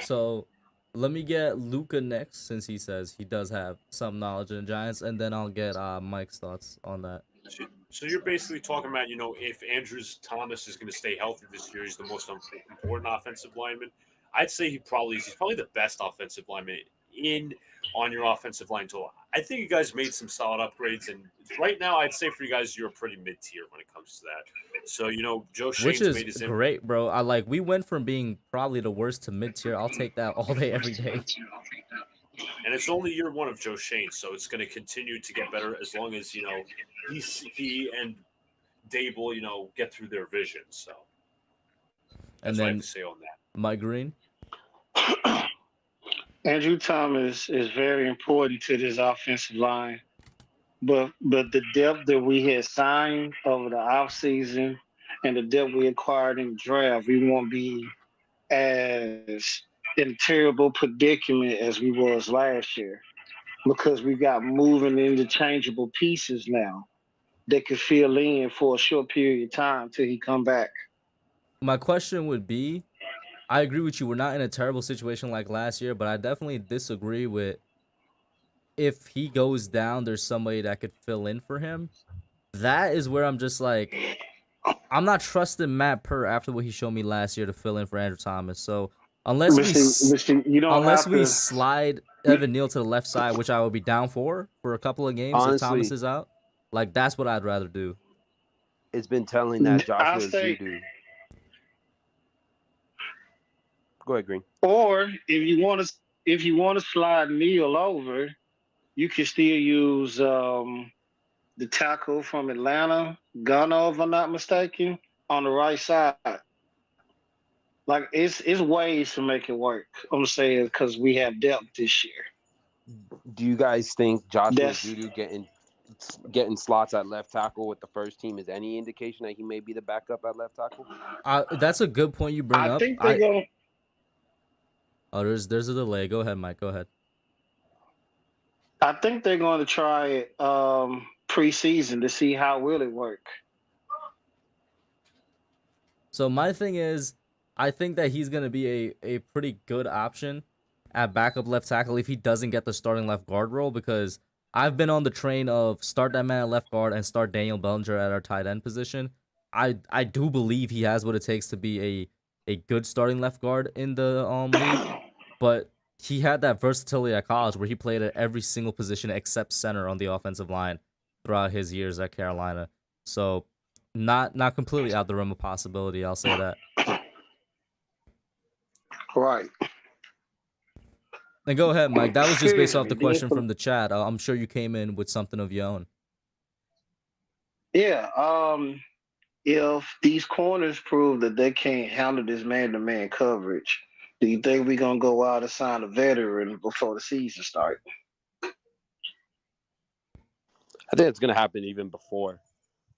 So let me get Luca next, since he says he does have some knowledge in the Giants, and then I'll get Mike's thoughts on that. So you're basically talking about, if Andrew Thomas is going to stay healthy this year, he's the most important offensive lineman. I'd say he's probably the best offensive lineman on your offensive line total. I think you guys made some solid upgrades, and right now I'd say for you guys you're pretty mid tier when it comes to that. So Joe Shane's Which made his is great, bro. We went from being probably the worst to mid tier. I'll take that all day, every day. And it's only year one of Joe Shane, so it's going to continue to get better as long as he and Dable get through their vision. So that's what I have to say on that. Mike Green. Andrew Thomas is very important to this offensive line, but the depth that we had signed over the offseason and the depth we acquired in the draft, we won't be as in a terrible predicament as we was last year, because we got moving interchangeable pieces now that could fill in for a short period of time till he come back. My question would be, I agree with you. We're not in a terrible situation like last year, but I definitely disagree with, if he goes down, there's somebody that could fill in for him. That is where I'm just like, I'm not trusting Matt Purr after what he showed me last year to fill in for Andrew Thomas. So unless we slide Evan Neal to the left side, which I would be down for a couple of games, honestly, if Thomas is out, that's what I'd rather do. It's been telling that Joshua Zudu. Go ahead, Green. Or if you want to slide Neal over, you can still use the tackle from Atlanta, Gunnar, if I'm not mistaken, on the right side. It's ways to make it work. I'm saying, because we have depth this year. Do you guys think Joshua Zudu getting slots at left tackle with the first team is any indication that he may be the backup at left tackle? That's a good point you bring up. I think they're going. Oh, there's a delay. Go ahead, Mike. Go ahead. I think they're going to try it preseason to see how will it work. So my thing is, I think that he's going to be a pretty good option at backup left tackle if he doesn't get the starting left guard role, because I've been on the train of start that man at left guard and start Daniel Bellinger at our tight end position. I do believe he has what it takes to be a good starting left guard in the league, but he had that versatility at college where he played at every single position except center on the offensive line throughout his years at Carolina. So not completely out the realm of possibility, I'll say that. Right. And go ahead, Mike. That was just based Excuse off me. the question from the chat. I'm sure you came in with something of your own. Yeah. If these corners prove that they can't handle this man-to-man coverage, do you think we're gonna go out and sign a veteran before the season starts? I think it's gonna happen even before.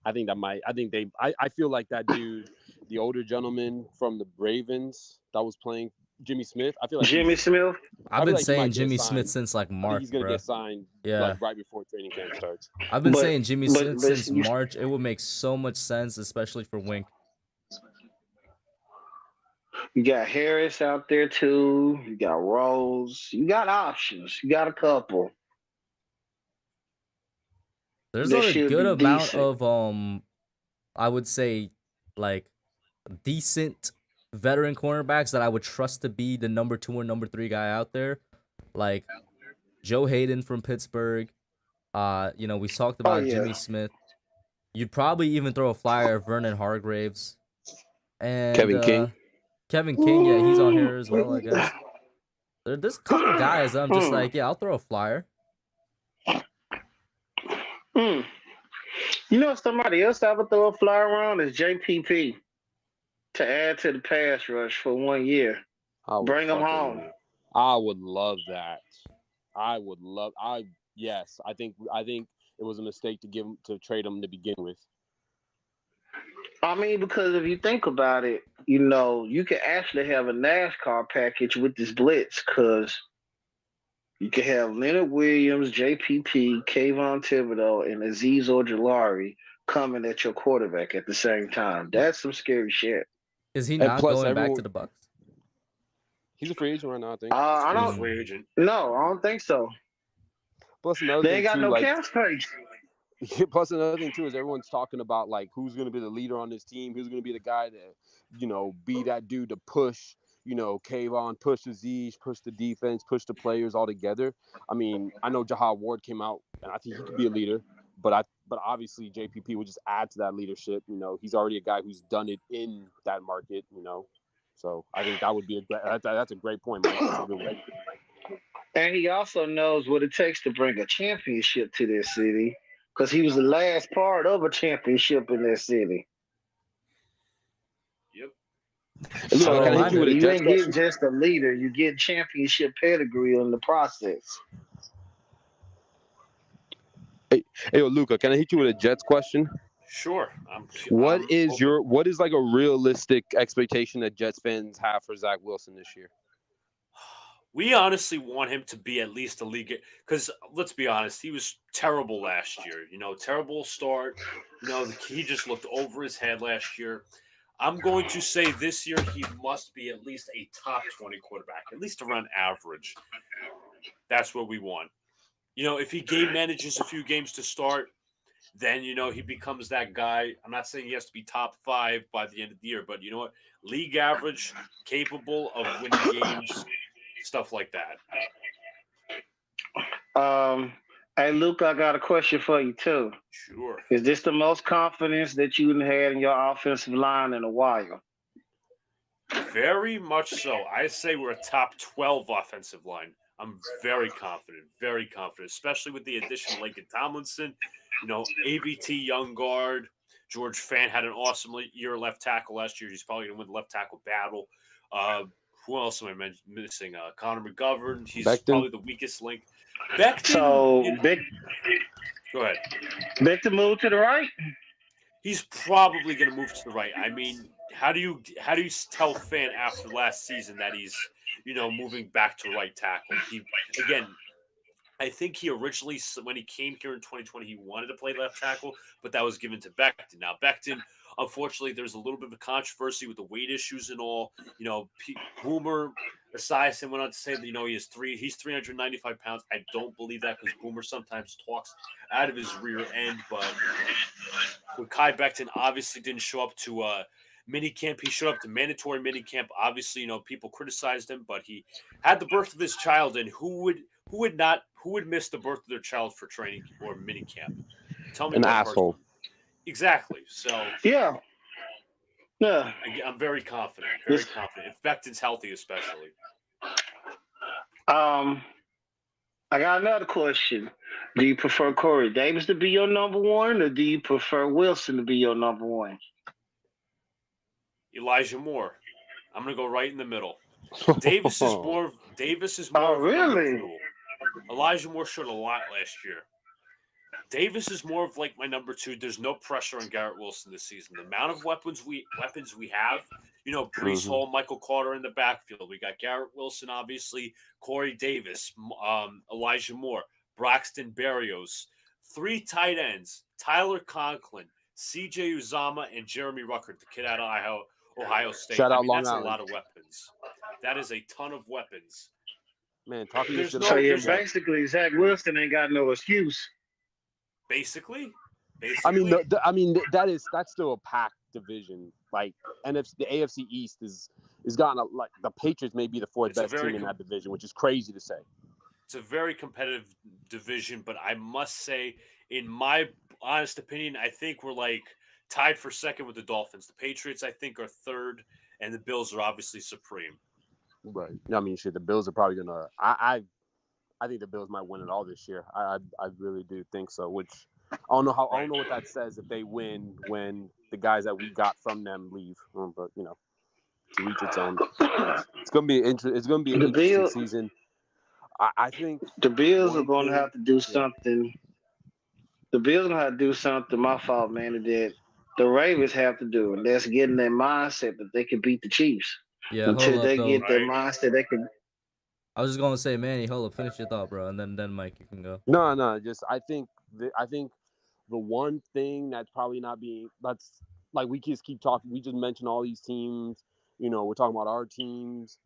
I think I feel like that dude, the older gentleman from the Ravens that was playing Jimmy Smith. I feel like Jimmy Smith? I've feel been like he saying might get Jimmy signed. Smith since like I think March, he's gonna bro. get signed Yeah. like right before training camp starts. I've been But- saying Jimmy but- Smith but since you- March. It would make so much sense, especially for Wink. You got Harris out there too. You got Rose. You got options. You got a couple. There's That a should good be amount decent. of I would say like decent veteran cornerbacks that I would trust to be the number 2 or number 3 guy out there. Like Joe Hayden from Pittsburgh. We talked about yeah. Jimmy Smith. You'd probably even throw a flyer at Vernon Hargraves. And Kevin King. Kevin King, yeah, he's on here as well, I guess. There's a couple guys that I'm just like, yeah, I'll throw a flyer. You know, somebody else I would throw a flyer around is JPP to add to the pass rush for 1 year. Bring him home. I would love that. Yes. I think it was a mistake to trade him to begin with. I mean, because if you think about it, you can actually have a NASCAR package with this blitz because you can have Leonard Williams, JPP, Kayvon Thibodeau, and Azeez Ojulari coming at your quarterback at the same time. That's some scary shit. Is he And not plus going back everyone- to the Bucks? He's a free agent right now, I think. I He's a don't. free agent. No, I don't think so. Plus another They thing ain't got too, no like cap space. plus another thing too is everyone's talking about like who's going to be the leader on this team, who's going to be the guy to, be that dude to push, Kayvon, push Aziz, push the defense, push the players all together. I mean, I know Jahad Ward came out and I think he could be a leader, but obviously JPP would just add to that leadership. He's already a guy who's done it in that market. So I think that would be that's a great point, Mike. That's a good one. And he also knows what it takes to bring a championship to this city because he was the last part of a championship in that city. Yep. Look, So can I hit you with a you Jets ain't get question? just a leader, you get championship pedigree in the process. Hey, Luca, can I hit you with a Jets question? Sure. What is like a realistic expectation that Jets fans have for Zach Wilson this year? We honestly want him to be at least a league because let's be honest, he was terrible last year. Terrible start. He just looked over his head last year. I'm going to say this year he must be at least a top 20 quarterback, at least around average. That's what we want. If he game manages a few games to start, then he becomes that guy. I'm not saying he has to be top 5 by the end of the year, but you know what? League average, capable of winning games, stuff like that. Hey, Luke, I got a question for you too. Sure. Is this the most confidence that you had in your offensive line in a while? Very much so. I say we're a top 12 offensive line. I'm very confident, especially with the addition of Laken Tomlinson. AVT young guard. George Fant had an awesome year left tackle last year. He's probably going to win the left tackle battle. Who else am I missing? Connor McGovern. He's Becton. Probably the weakest link. Becton. So, Go ahead. Becton move to the right? He's probably going to move to the right. I mean, how do you tell Fant after last season that he's moving back to right tackle? I think he originally, when he came here in 2020, he wanted to play left tackle, but that was given to Becton. Now, Becton, unfortunately, there's a little bit of a controversy with the weight issues and all. Boomer Esiason went on to say that he's 395 pounds. I don't believe that because Boomer sometimes talks out of his rear end. But with Kai Becton obviously didn't show up to mini camp. He showed up to mandatory mini camp. Obviously, people criticized him, but he had the birth of his child. And who would miss the birth of their child for training or mini camp? Tell me An one asshole. person. Exactly. So Yeah. Yeah. I'm very confident. Very confident. If Becton's healthy, especially. I got another question. Do you prefer Corey Davis to be your number one, or do you prefer Wilson to be your number one? Elijah Moore. I'm gonna go right in the middle. Davis is more of Oh, a number really? 2. Elijah Moore showed a lot last year. Davis is more of like my number 2. There's no pressure on Garrett Wilson this season. The amount of weapons we have, Brees Hall, Michael Carter in the backfield. We got Garrett Wilson, obviously, Corey Davis, Elijah Moore, Braxton Berrios, 3 tight ends, Tyler Conklin, CJ Uzama, and Jeremy Ruckert, the kid out of Ohio State. Shout out Long that's Island. a lot of weapons. That is a ton of weapons. Man, talking There's shit no- So about yeah, there's- basically Zach Wilson ain't got no excuse. Basically. I mean, that's still a packed division. Like NFC, the AFC East is gotten like the Patriots may be the 4th It's a best very team in that division, which is crazy to say. It's a very competitive division, but I must say, in my honest opinion, I think we're like tied for second with the Dolphins. The Patriots, I think, are third, and the Bills are obviously supreme. Right. I mean, shit. The Bills are probably gonna. I think the Bills might win it all this year. I really do think so. Which I don't know what that says if they win when the guys that we got from them leave. But to each its own. It's gonna be an interesting season. I think The Bills are going to have to do something. The Bills are going to have to do something. My fault, man. That the Ravens have to do, and that's getting their mindset that they can beat the Chiefs. Yeah, Until hold up, they though. get their mindset, they can. I was just gonna say, Manny, hold up, finish your thought, bro, and then Mike, you can go. No. Just I think the one thing that's probably not being that's like we just keep talking. We just mentioned all these teams. We're talking about our teams.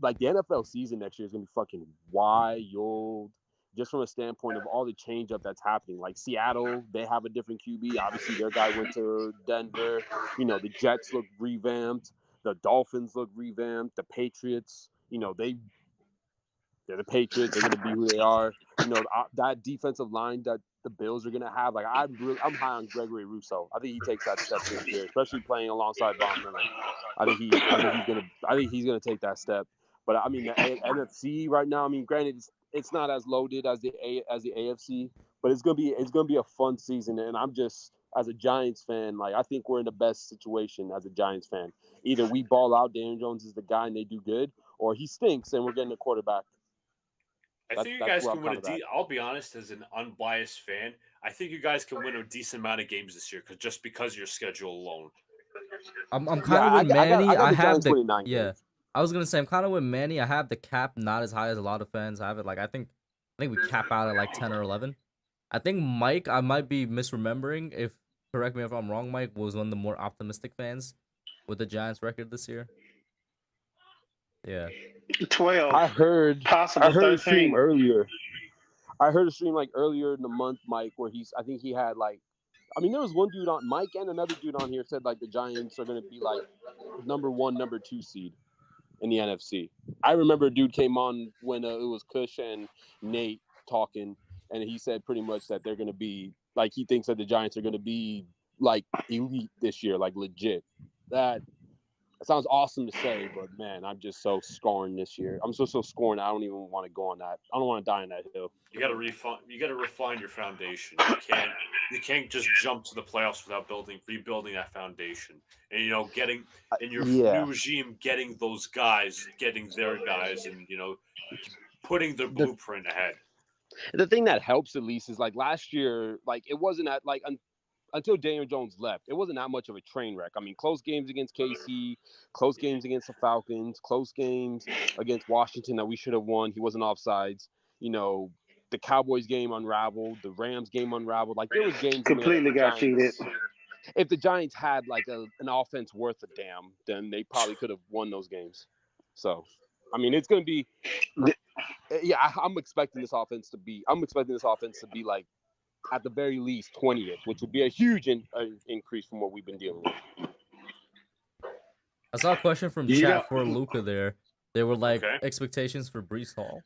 Like the NFL season next year is gonna be fucking wild, just from a standpoint of all the change up that's happening. Like Seattle, they have a different QB. Obviously, their guy went to Denver. The Jets look revamped. The Dolphins look revamped. The Patriots, they're the Patriots. They're gonna be who they are. That defensive line that the Bills are gonna have. Like I'm high on Gregory Rousseau. I think he takes that step this year, especially playing alongside Von Miller. I think he's gonna take that step. But I mean, the NFC right now. I mean, granted, it's not as loaded as the AFC, but it's gonna be a fun season. And I'm just as a Giants fan, like I think we're in the best situation as a Giants fan. Either we ball out, Daniel Jones is the guy, and they do good, or he stinks, and we're getting a quarterback. I think you guys can win I'll be honest, as an unbiased fan, I think you guys can win a decent amount of games this year because of your schedule alone. I'm kind of with Manny. I got the have Giants winning 9 games. I was gonna say I'm kind of with Manny. I have the cap not as high as a lot of fans have it. Like I think we cap out at like 10 or 11. I think Mike, I might be misremembering. If correct me if I'm wrong, Mike was one of the more optimistic fans with the Giants record this year. Yeah. 12. I heard possible 13. A stream earlier. I heard a stream like earlier in the month, Mike, where I think he had like, I mean, there was one dude on Mike and another dude on here said like the Giants are going to be like number 1, number 2 seed in the NFC. I remember a dude came on when it was Kush and Nate talking, and he said pretty much that they're going to be like, he thinks that the Giants are going to be like elite this year, like legit. That sounds awesome to say, but man, I'm just so scorned this year. I'm so scorned. I don't even want to go on that. I don't want to die on that hill. You got to refine your foundation. You can't just jump to the playoffs without rebuilding that foundation. And getting in your new regime, getting those guys, getting their guys, and putting their blueprint ahead. The thing that helps at least is like last year, like it wasn't at like until Daniel Jones left, it wasn't that much of a train wreck. I mean, close games against KC, close games against the Falcons, close games against Washington that we should have won. He wasn't offsides. The Cowboys game unraveled, the Rams game unraveled. Like there was games completely got cheated. If the Giants had like an offense worth a damn, then they probably could have won those games. So I mean, it's going to be. Yeah, I'm expecting this offense to be. Like at the very least 20th, which would be a huge increase from what we've been dealing with. I saw a question from chat for Luca there. They were like expectations for Breece Hall.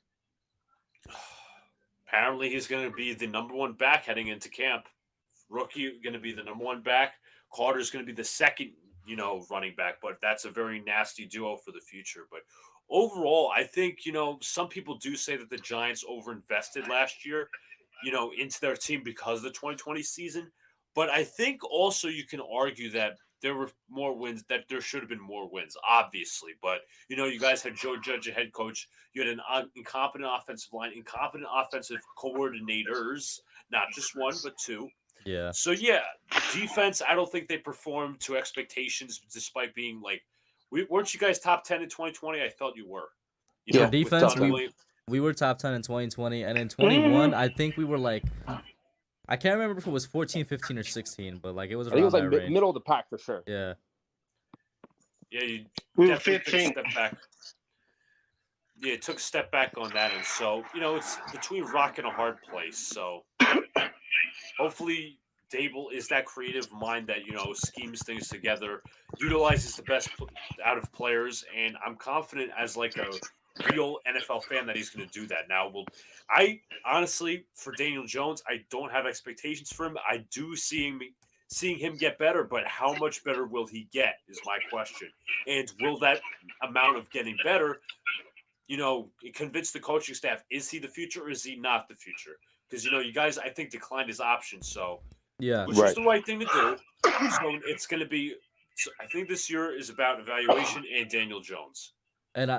Apparently, he's going to be the number one back heading into camp. Rookie going to be the number one back. Carter's going to be the second, running back. But that's a very nasty duo for the future. But overall, I think some people do say that the Giants overinvested last year, into their team because of the 2020 season. But I think also you can argue that there were more wins, that there should have been more wins, obviously. But, you guys had Joe Judge, a head coach. You had an incompetent offensive line, incompetent offensive coordinators, not just one, but two. Yeah. So, yeah, defense, I don't think they performed to expectations despite being like, weren't you guys top 10 in 2020? I felt you were. For defense, we were top 10 in 2020. And in 21, I think we were like, I can't remember if it was 14, 15, or 16, but like it was around that range. Middle of the pack for sure. Yeah. Yeah, you we were definitely 15. took a step back. Yeah, it took a step back on that. And so, it's between rock and a hard place. So hopefully Dable is that creative mind that, schemes things together, utilizes the best out of players. And I'm confident as like a real NFL fan that he's going to do that. Now, I honestly, for Daniel Jones, I don't have expectations for him. I do seeing him get better, but how much better will he get is my question. And will that amount of getting better, convince the coaching staff, is he the future or is he not the future? Because, you guys, I think, declined his options. So, yeah, which is the right thing to do. So it's going to be, I think this year is about evaluation and Daniel Jones. And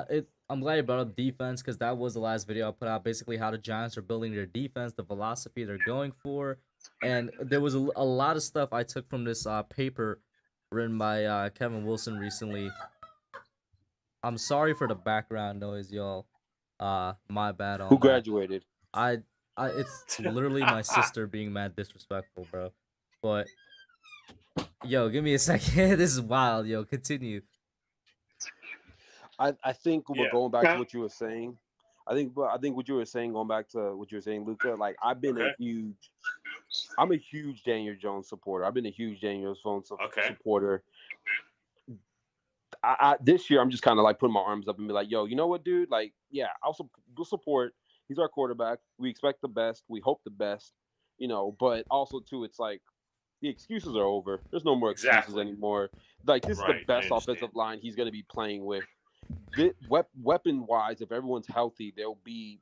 I'm glad you brought up defense because that was the last video I put out. Basically, how the Giants are building their defense, the philosophy they're going for, and there was a lot of stuff I took from this paper written by Kevin Wilson recently. I'm sorry for the background noise, y'all. My bad on Who that. graduated? It's literally my sister being mad disrespectful, bro. But yo, give me a second. This is wild, yo. Continue. I think we're going back to what you were saying. I think what you were saying, going back to what you were saying, Luca. Like I'm a huge Daniel Jones supporter. I've been a huge Daniel Jones supporter. This year I'm just kind of like putting my arms up and be like, yo, you know what, dude? Like, yeah, we'll support. He's our quarterback. We expect the best. We hope the best. But also too, it's like the excuses are over. There's no more excuses anymore. Like this is the best offensive line he's going to be playing with. Weapon-wise, if everyone's healthy, they'll be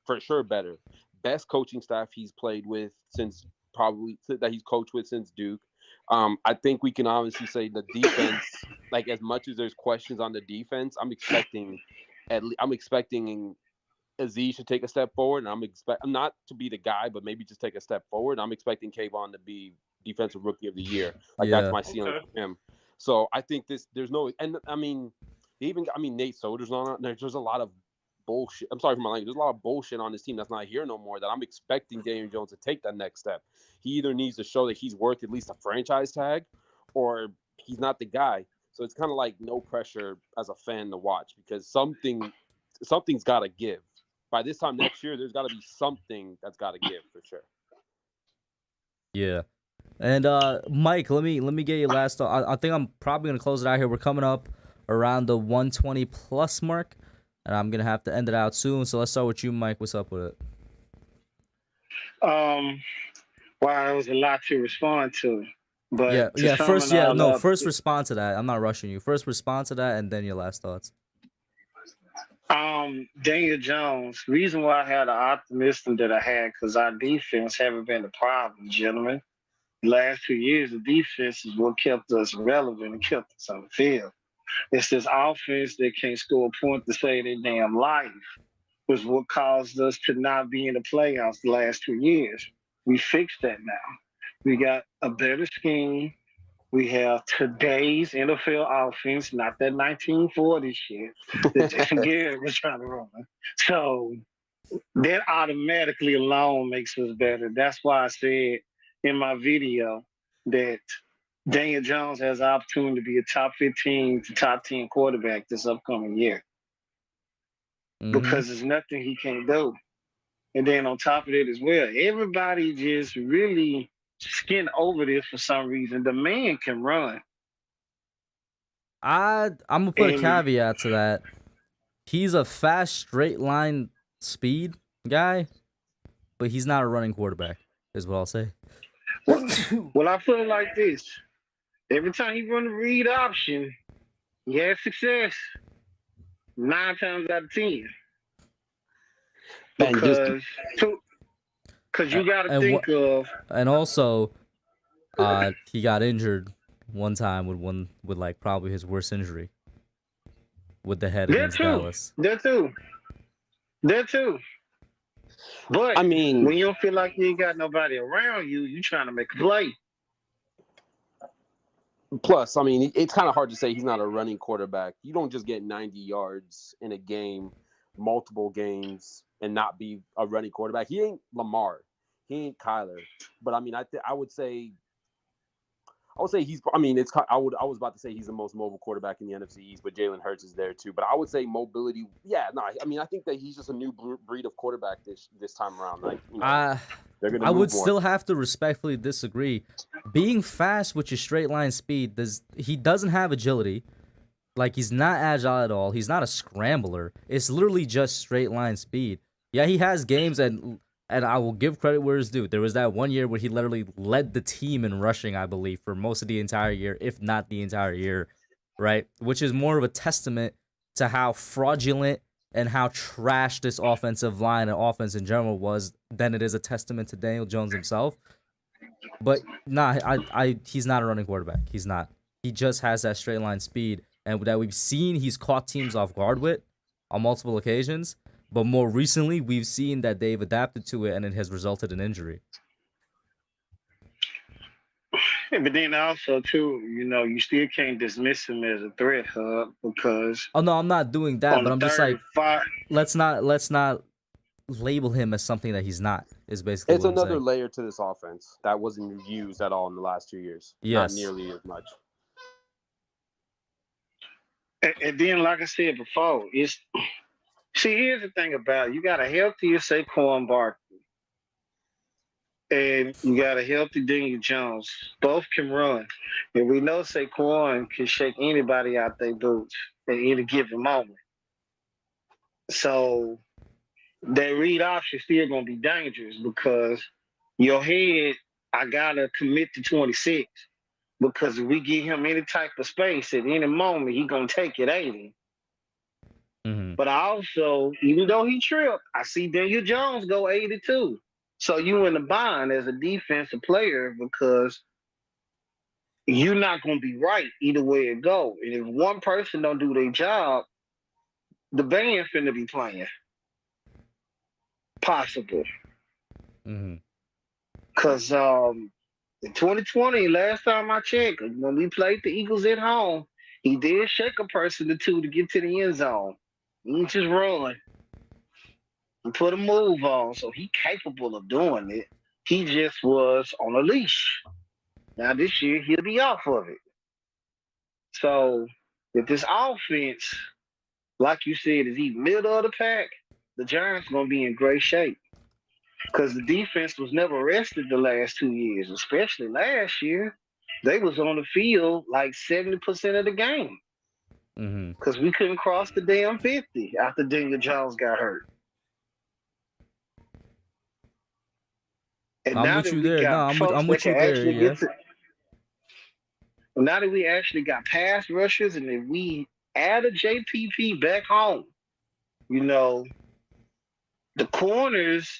for sure better. Best coaching staff he's played with that he's coached with since Duke. I think we can honestly say the defense, like as much as there's questions on the defense, I'm expecting Aziz to take a step forward, and I'm not to be the guy, but maybe just take a step forward. I'm expecting Kayvon to be defensive rookie of the year. That's my ceiling for him. So I think there's no, and I mean Nate Soder's on. There's a lot of bullshit. I'm sorry for my language. There's a lot of bullshit on this team that's not here no more. That I'm expecting Daniel Jones to take that next step. He either needs to show that he's worth at least a franchise tag, or he's not the guy. So it's kind of like no pressure as a fan to watch because something's got to give. By this time next year, there's got to be something that's got to give for sure. Yeah. And Mike, let me get your last thought. I think I'm probably gonna close it out here. We're coming up around the 120 plus mark, and I'm gonna have to end it out soon. So let's start with you, Mike. What's up with it? Wow, there was a lot to respond to. But first respond to that. I'm not rushing you. First respond to that, and then your last thoughts. Daniel Jones. Reason why I had the optimism that I had because our defense haven't been the problem, gentlemen. The last 2 years, the defense is what kept us relevant and kept us on the field. It's this offense that can't score a point to save their damn life was what caused us to not be in the playoffs the last 2 years. We fixed that now. We got a better scheme. We have today's NFL offense, not that 1940 shit that Jason Garrett was trying to run. So that automatically alone makes us better. That's why I said in my video that Daniel Jones has the opportunity to be a top 15 to top 10 quarterback this upcoming year. because there's nothing he can't do. And then on top of it as well, everybody just really skin over this for some reason. The man can run. I'm gonna put a And caveat to that. He's a fast straight line speed guy, but he's not a running quarterback, is what I'll say. well, I put it like this. Every time he run the read option, he has success 9 times out of 10. Man, Because you got to think of, and also, he got injured one time with like probably his worst injury with the head against Dallas. That too. But I mean, when you don't feel like you ain't got nobody around you, you trying to make a play. plus, I mean, it's kind of hard to say he's not a running quarterback. You don't just get 90 yards in a game, multiple games, and not be a running quarterback. He ain't Lamar. He ain't Kyler. But I mean, I would say he's. I mean, it's. I was about to say he's the most mobile quarterback in the NFC East, but Jalen Hurts is there too. But I would say mobility. Yeah, no. I mean, I think that he's just a new breed of quarterback this time around. Like, you know, they're gonna. I would more. still have to respectfully disagree. Being fast with your straight line speed, he doesn't have agility. Like, he's not agile at all. He's not a scrambler. It's literally just straight line speed. Yeah, he has games and I will give credit where it's due. There was that one year where he literally led the team in rushing, I believe, for most of the entire year, if not the entire year, right? Which is more of a testament to how fraudulent and how trash this offensive line and offense in general was than it is a testament to Daniel Jones himself. But nah, he's not a running quarterback. He's not. He just has that straight line speed, and that we've seen he's caught teams off guard with on multiple occasions. But more recently, we've seen that they've adapted to it, and it has resulted in injury. But then also too, you know, you still can't dismiss him as a threat hub because. Oh no, I'm not doing that. But I'm just like, let's not label him as something that he's not. Is basically it's what I'm another saying. layer to this offense that wasn't used at all in the last 2 years. Yes. Not nearly as much. And then, like I said before, here's the thing about it. You got a healthy Saquon Barkley, and you got a healthy Daniel Jones. Both can run, and we know Saquon can shake anybody out their boots at any given moment. So that read option still gonna be dangerous because your head, I gotta commit to 26 because if we give him any type of space at any moment, he gonna take it 80. Mm-hmm. But I also, even though he tripped, I see Daniel Jones go 82. So you in the bind as a defensive player because you're not going to be right either way it go. And if one person don't do their job, the band finna be playing. Possible. Mm-hmm. Because in 2020, last time I checked, when we played the Eagles at home, he did shake a person or two to get to the end zone. He just run and put a move on. So he capable of doing it. He just was on a leash. Now this year he'll be off of it. So if this offense, like you said, is even middle of the pack, the Giants gonna be in great shape. Because the defense was never rested the last 2 years, especially last year. They was on the field like 70% of the game. Because we couldn't cross the damn 50 after Daniel Jones got hurt. And I'm with you there. No, I'm with you there. Yeah. Now that we actually got pass rushers, and if we add a JPP back home, you know, the corners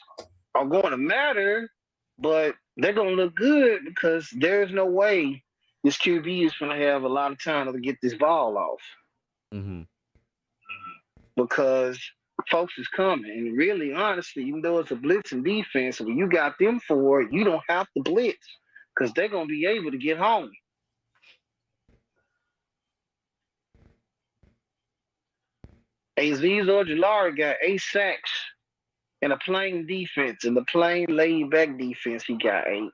are going to matter, but they're going to look good because there's no way this QB is going to have a lot of time to get this ball off. Mm-hmm. Because folks is coming. And really, honestly, even though it's a blitzing defense, when you got them for it, you don't have to blitz because they're going to be able to get home. Aziz Ojulari got 8 sacks in a plain defense, in the plain laid-back defense, he got 8.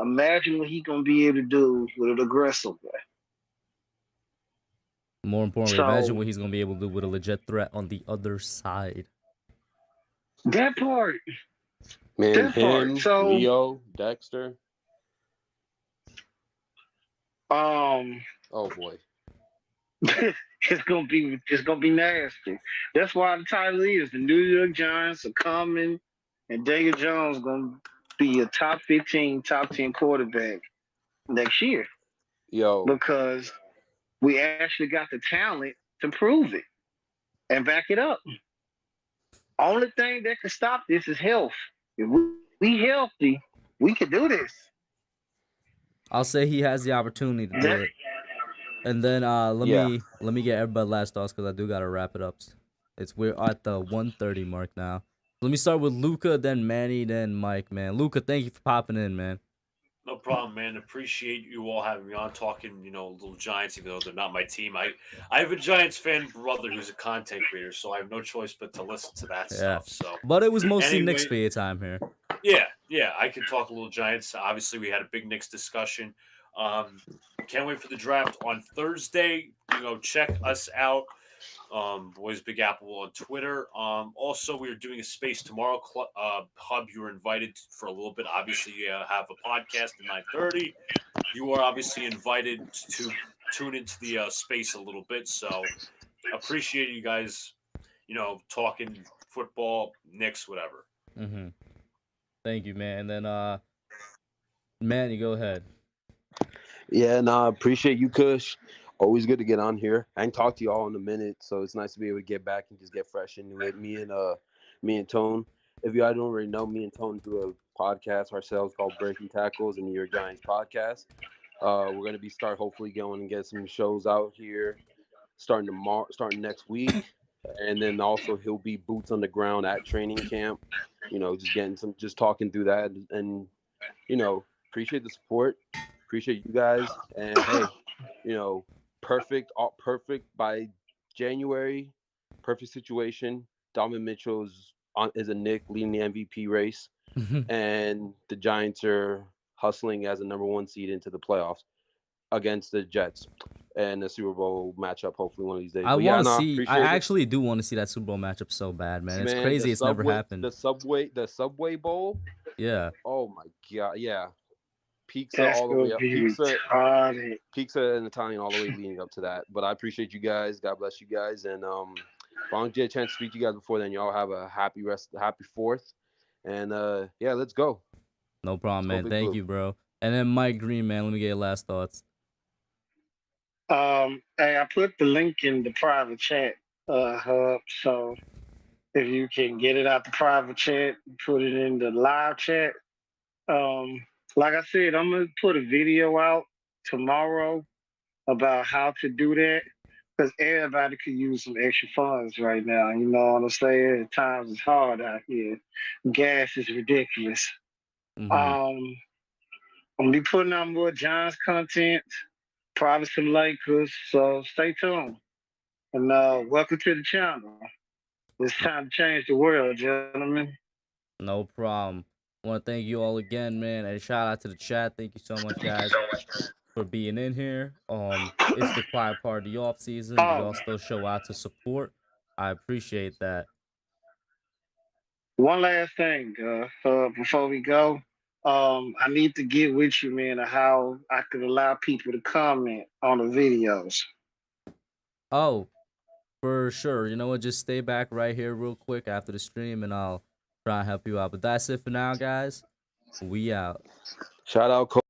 Imagine what he's going to be able to do with an aggressive one. More importantly, So- imagine what he's gonna be able to do with a legit threat on the other side. That part. Man, That part. him, So- Leo, Dexter. Oh boy. It's gonna be nasty. That's why the title is the New York Giants are coming, and Daniel Jones gonna be a top 15, top 10 quarterback next year Yo, because we actually got the talent to prove it and back it up. Only thing that can stop this is health. If we healthy, we can do this. I'll say he has the opportunity to do That- it. And then let Yeah. me get everybody last thoughts because I do gotta wrap it up. We're at the 1:30 mark now. Let me start with Luca, then Manny, then Mike. Man, Luca, thank you for popping in, man. No problem, man. Appreciate you all having me on, talking, little Giants, even though they're not my team. I have a Giants fan brother who's a content creator, so I have no choice but to listen to that stuff. So, But it was mostly Anyway. Knicks for your time here. yeah, I can talk a little Giants. Obviously, we had a big Knicks discussion. Can't wait for the draft on Thursday. Check us out. Boys Big Apple on Twitter. Also, we are doing a space tomorrow. Hub, you were invited for a little bit. Obviously, you have a podcast at 9:30. You are obviously invited to tune into the space a little bit. So, appreciate you guys, talking football, Knicks, whatever. Mm-hmm. Thank you, man. And then Manny, go ahead. Yeah, nah, appreciate you, Kush. Always good to get on here. I ain't talked to y'all in a minute, so it's nice to be able to get back and just get fresh into it. Me and Tone. If y'all don't already know, me and Tone do a podcast ourselves called Breaking Tackles and New York Giants podcast. We're gonna be hopefully going and get some shows out here starting next week, and then also he'll be boots on the ground at training camp. Just talking through that, and appreciate the support. Appreciate you guys, and hey, perfect by January. Perfect situation. Donovan Mitchell is a Knick leading the MVP race, and the Giants are hustling as a number 1 seed into the playoffs against the Jets and the Super Bowl matchup. Hopefully one of these days. I want to see. I appreciate it. actually do want to see that Super Bowl matchup so bad, man. It's crazy. It's never happened. The Subway Bowl. Yeah. Oh my God. Yeah. Pizza That's all the way gonna up. be Pizza retarded. and Italian all the way leading up to that. But I appreciate you guys. God bless you guys. And if I don't get a chance to speak to you guys before then, y'all have a happy 4th. And yeah, let's go. No problem, man. Big Thank Blue. you, bro. And then Mike Green, man. Let me get your last thoughts. Hey, I put the link in the private chat, Hub. So if you can get it out the private chat, put it in the live chat. Like I said, I'm gonna put a video out tomorrow about how to do that because everybody could use some extra funds right now. You know what I'm saying? Times is hard out here. Gas is ridiculous. Mhm. I'm gonna be putting out more Giants content, probably some Lakers. So stay tuned. And welcome to the channel. It's time to change the world, gentlemen. No problem. I want to thank you all again, man. And shout out to the chat. Thank you so much, guys, for being in here. It's the quiet part of the off season. Oh. Y'all still show out to support. I appreciate that. One last thing, before we go. I need to get with you, man, of how I could allow people to comment on the videos. Oh, for sure. You know what? Just stay back right here real quick after the stream and I'll try and help you out. But that's it for now, guys. We out. Shout out.